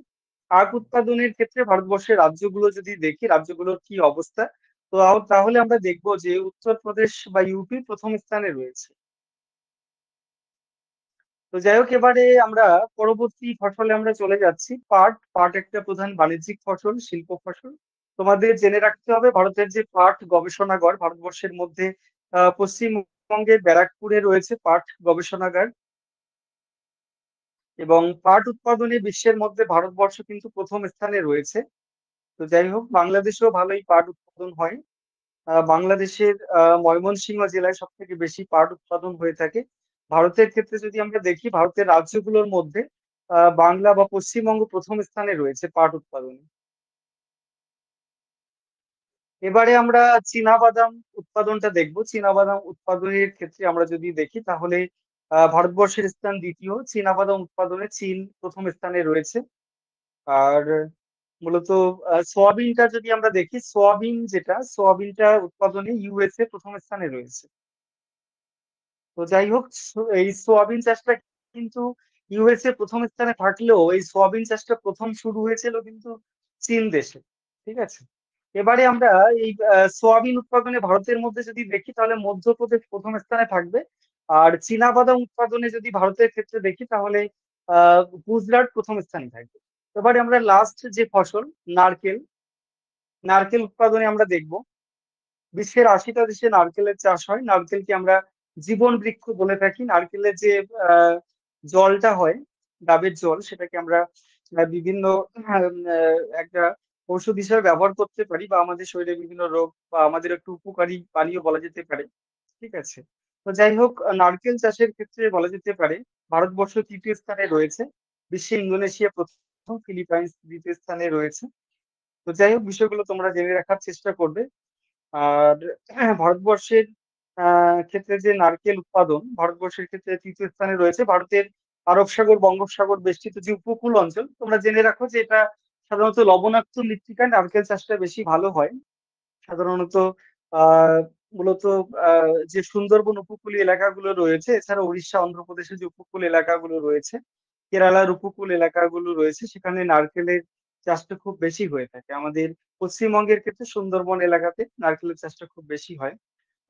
আখ উৎপাদনের ক্ষেত্রে ভারতবর্ষের রাজ্যগুলো যদি দেখি, রাজ্যগুলোর কি অবস্থা, তো তাহলে আমরা দেখবো যে উত্তরপ্রদেশ বা ইউপি প্রথম স্থানে রয়েছে। তো যাই হোক, এবারে আমরা পরবর্তী ফসলে আমরা চলে যাচ্ছি। পাট। পাট একটা প্রধান বাণিজ্যিক ফসল, শিল্প ফসল। তোমাদের জেনে রাখতে হবে ভারতের যে পাট গবেষণাগার ভারতবর্ষের মধ্যে পশ্চিমবঙ্গের ব্যারাকপুরে রয়েছে পাট গবেষণাগার। এবং পাট উৎপাদনে বিশ্বের মধ্যে ভারতবর্ষ কিন্তু প্রথম স্থানে রয়েছে। তো যাই হোক, বাংলাদেশেও ভালোই পাট উৎপাদন হয়। বাংলাদেশের ময়মনসিংহ জেলায় সব থেকে বেশি পাট উৎপাদন হয়ে থাকে। ভারতের ক্ষেত্রে যদি আমরা দেখি, ভারতের রাজ্যগুলোর মধ্যে বাংলা বা পশ্চিমবঙ্গ প্রথম স্থানে রয়েছে পাট উৎপাদনে। এবারে আমরা চীনা বাদাম উৎপাদনটা দেখবো। চীনা বাদাম উৎপাদনের ক্ষেত্রে আমরা যদি দেখি তাহলে ভারতবর্ষের স্থান দ্বিতীয়। চীনা বাদাম উৎপাদনে চীন প্রথম স্থানে রয়েছে। আর মূলত সোয়াবিনটা যদি আমরা দেখি, সোয়াবিনটা উৎপাদনে ইউএসএ প্রথম স্থানে রয়েছে। তো যাই হোক, এই সোয়াবিন চাষটা কিন্তু ইউএসএ প্রথম স্থানে থাকলেও এই সোয়াবিন চাষটা প্রথম শুরু হয়েছিল কিন্তু চীন দেশে। ঠিক আছে। এবারে আমরা এই সোয়াবিন উৎপাদনে ভারতের মধ্যে যদি দেখি তাহলে মধ্যপ্রদেশ প্রথম স্থানে থাকবে। আর চীনা বাদাম উৎপাদনে যদি ভারতের ক্ষেত্রে দেখি তাহলে গুজরাট প্রথম স্থানে থাকবে। এবারে আমরা লাস্ট যে ফসল, নারকেল। নারকেল উৎপাদনে আমরা দেখব বিশ্বের 80টা দেশে নারকেলের চাষ হয়। নারকেলকে আমরা জীবন বৃক্ষ বলে থাকি। নারকেলের যে আহ, জলটা হয়, ডাবের জল, সেটাকে আমরা বিভিন্ন একটা ঔষধ হিসেবে ব্যবহার করতে পারি, বা আমাদের শরীরে বিভিন্ন রোগ বা আমাদের একটু উপকারী পানীয় বলা যেতে পারে। ঠিক আছে। তো যাই হোক, নারকেল চাষের ক্ষেত্রে বলা যেতে পারে ভারতবর্ষ তৃতীয় স্থানে রয়েছে। বিশ্বে ইন্দোনেশিয়া প্রথম, ফিলিপাইন্স দ্বিতীয় স্থানে রয়েছে। তো যাই হোক, বিষয়গুলো তোমরা জেনে রাখার চেষ্টা করবে। আর ভারতবর্ষের ক্ষেত্রে যে নারকেল উৎপাদন ভারতবর্ষের ক্ষেত্রে তৃতীয় স্থানে রয়েছে। ভারতের আরব সাগর বঙ্গোপসাগর বেষ্টিত যে উপকূল অঞ্চল, তোমরা জেনে রাখো যে এটা সাধারণত লবণাক্ত মৃত্তিকায় নারকেল চাষটা বেশি ভালো হয়। সাধারণত আহ মূলত যে সুন্দরবন উপকূলীয় এলাকাগুলো রয়েছে, এছাড়া উড়িষ্যা অন্ধ্রপ্রদেশের যে উপকূল এলাকাগুলো রয়েছে, কেরালার উপকূল এলাকাগুলো রয়েছে, সেখানে নারকেলের চাষটা খুব বেশি হয়ে থাকে। আমাদের পশ্চিমবঙ্গের ক্ষেত্রে সুন্দরবন এলাকাতে নারকেলের চাষটা খুব বেশি হয়।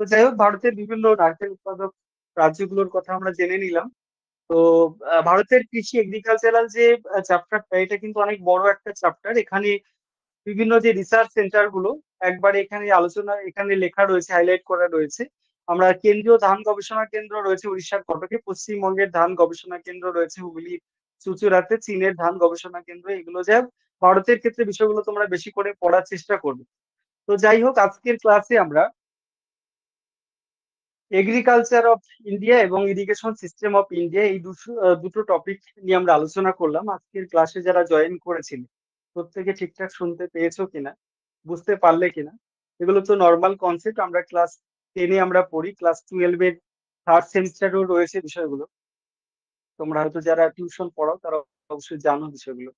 তো যাই হোক, ভারতের বিভিন্ন নারকেল উৎপাদক রাজ্যগুলোর কথা আমরা জেনে নিলাম। তো ভারতের কৃষি এগ্রিকালচারাল যে চ্যাপ্টারটা, এটা কিন্তু অনেক বড় একটা চ্যাপ্টার। এখানে বিভিন্ন যে রিসার্চ সেন্টার গুলো একবারে এখানে আলোচনা, এখানে লেখা রয়েছে, হাইলাইট করা রয়েছে। আমরা কেন্দ্রীয় ধান গবেষণা কেন্দ্র রয়েছে উড়িষ্যার কটকে, পশ্চিমবঙ্গের ধান গবেষণা কেন্দ্র রয়েছে হুগলির চুঁচুড়াতে, চীনের ধান গবেষণা কেন্দ্র, এগুলো যা ভারতের ক্ষেত্রে বিষয়গুলো তোমরা বেশি করে পড়ার চেষ্টা করবে। তো যাই হোক, আজকের ক্লাসে আমরা এগ্রিকালচার অফ ইন্ডিয়া এবং ইরিগেশন সিস্টেম অফ ইন্ডিয়া এই দুটো টপিক নিয়ে আমরা আলোচনা করলাম। আজকের ক্লাসে যারা জয়েন করেছিল প্রত্যেকে ঠিকঠাক শুনতে পেয়েছো কিনা, বুঝতে পারলে কিনা? এগুলো তো নর্মাল কনসেপ্ট, আমরা ক্লাস 10-এ আমরা পড়ি, ক্লাস 12-এর থার্ড সেমিস্টারেও রয়েছে বিষয়গুলো। তোমরা হয়তো যারা টিউশন পড়াও তারা অবশ্যই জানো বিষয়গুলো।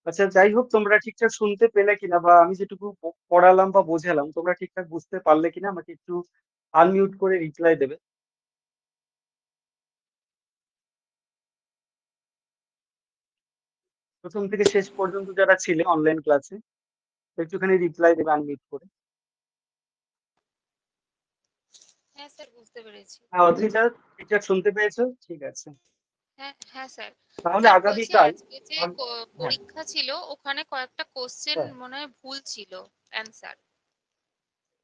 আচ্ছা, যাই হোক, তোমরা ঠিকঠাক শুনতে পেলে কিনা, বা আমি যেটুকু পড়ালাম বা বোঝালাম তোমরা ঠিকঠাক বুঝতে পারলে কিনা, আমাকে একটু আনমিউট করে রিপ্লাই দেবে। প্রথম থেকে শেষ পর্যন্ত যারা ছিলে অনলাইন ক্লাসে একটুখানি রিপ্লাই দেবে আনমিউট করে। হ্যাঁ স্যার, বুঝতে পেরেছি। হ্যাঁ অদ্রিজা, ঠিকঠাক শুনতে পেয়েছো? ঠিক আছে। হ্যাঁ হ্যাঁ স্যার। তাহলে স্যার বলছি, আগামীকাল আজকে যে হ্যাঁ, পরীক্ষা ছিল ওখানে কয়েকটা কোশ্চেন হ্যাঁ, মনে হয় ভুল ছিল, অ্যান্সার।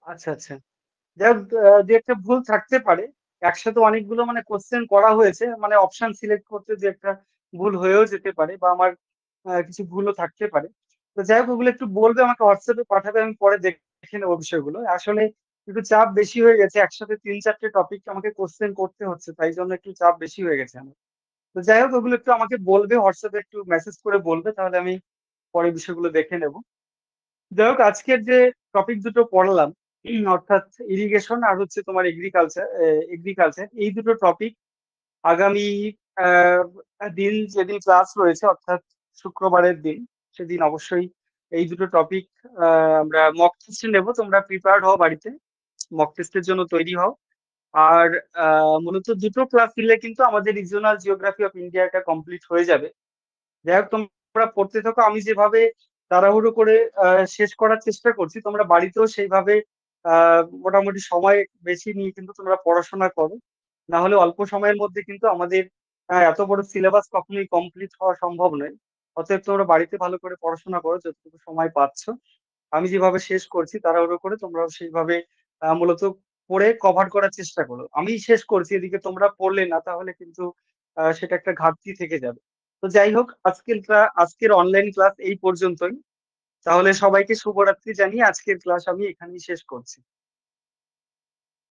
আচ্ছা আচ্ছা। যাই হোক, দু একটা ভুল থাকতে পারে। একসাথে অনেকগুলো মানে কোশ্চেন করা হয়েছে, মানে অপশন সিলেক্ট করতে যে একটা ভুল হয়েও যেতে পারে, বা আমার কিছু ভুলও থাকতে পারে। তো যাই হোক, ওগুলো একটু বলবে, আমাকে হোয়াটসঅ্যাপে পাঠাবে, আমি পরে দেখে নেবো বিষয়গুলো। আসলে একটু চাপ বেশি হয়ে গেছে, একসাথে 3-4টে টপিক আমাকে কোশ্চেন করতে হচ্ছে, তাই জন্য একটু চাপ বেশি হয়ে গেছে আমার। তো যাই হোক ওগুলো একটু আমাকে বলবে, হোয়াটসঅ্যাপে একটু মেসেজ করে বলবে, তাহলে আমি পরে বিষয়গুলো দেখে নেব। যাই হোক আজকের যে টপিক দুটো পড়লাম, অর্থাৎ ইরিগেশন আর হচ্ছে তোমার এগ্রিকালচার, এই দুটো টপিক আগামী আহ, দিন যেদিন ক্লাস রয়েছে অর্থাৎ শুক্রবারের দিন, সেদিন অবশ্যই এই দুটো টপিক আমরা মক টেস্ট নেবো। তোমরা প্রিপেয়ার্ড হও, বাড়িতে মক টেস্টের জন্য তৈরি হও। আর মূলত দুটো ক্লাস নিলে কিন্তু আমাদের রিজিওনাল জিওগ্রাফি অফ ইন্ডিয়াটা কমপ্লিট হয়ে যাবে। যাই হোক তোমরা পড়তে থাকো, আমি যেভাবে তাড়াহুড়ো করে শেষ করার চেষ্টা করছি, তোমরা বাড়িতেও সেইভাবে মোটামুটি সময় বেশি নিয়ে কিন্তু তোমরা পড়াশোনা করো। না হলে অল্প সময়ের মধ্যে কিন্তু আমাদের এত বড় সিলেবাস কখনোই কমপ্লিট হওয়া সম্ভব নয়। অতএব তোমরা বাড়িতে ভালো করে পড়াশোনা করো যতটুকু সময় পাচ্ছ। আমি যেভাবে শেষ করছি তাড়াহুড়ো করে, তোমরাও সেইভাবে মূলত পড়ে কভার করার চেষ্টা করো। আমি শেষ করছি, এদিকে তোমরা পড়লে না, তাহলে কিন্তু সেটা একটা ঘাটতি থেকে যাবে। তো যাই হোক আজকের অনলাইন ক্লাস এই পর্যন্তই। তাহলে সবাইকে শুভরাত্রি জানিয়ে আজকের ক্লাস আমি এখানেই শেষ করছি।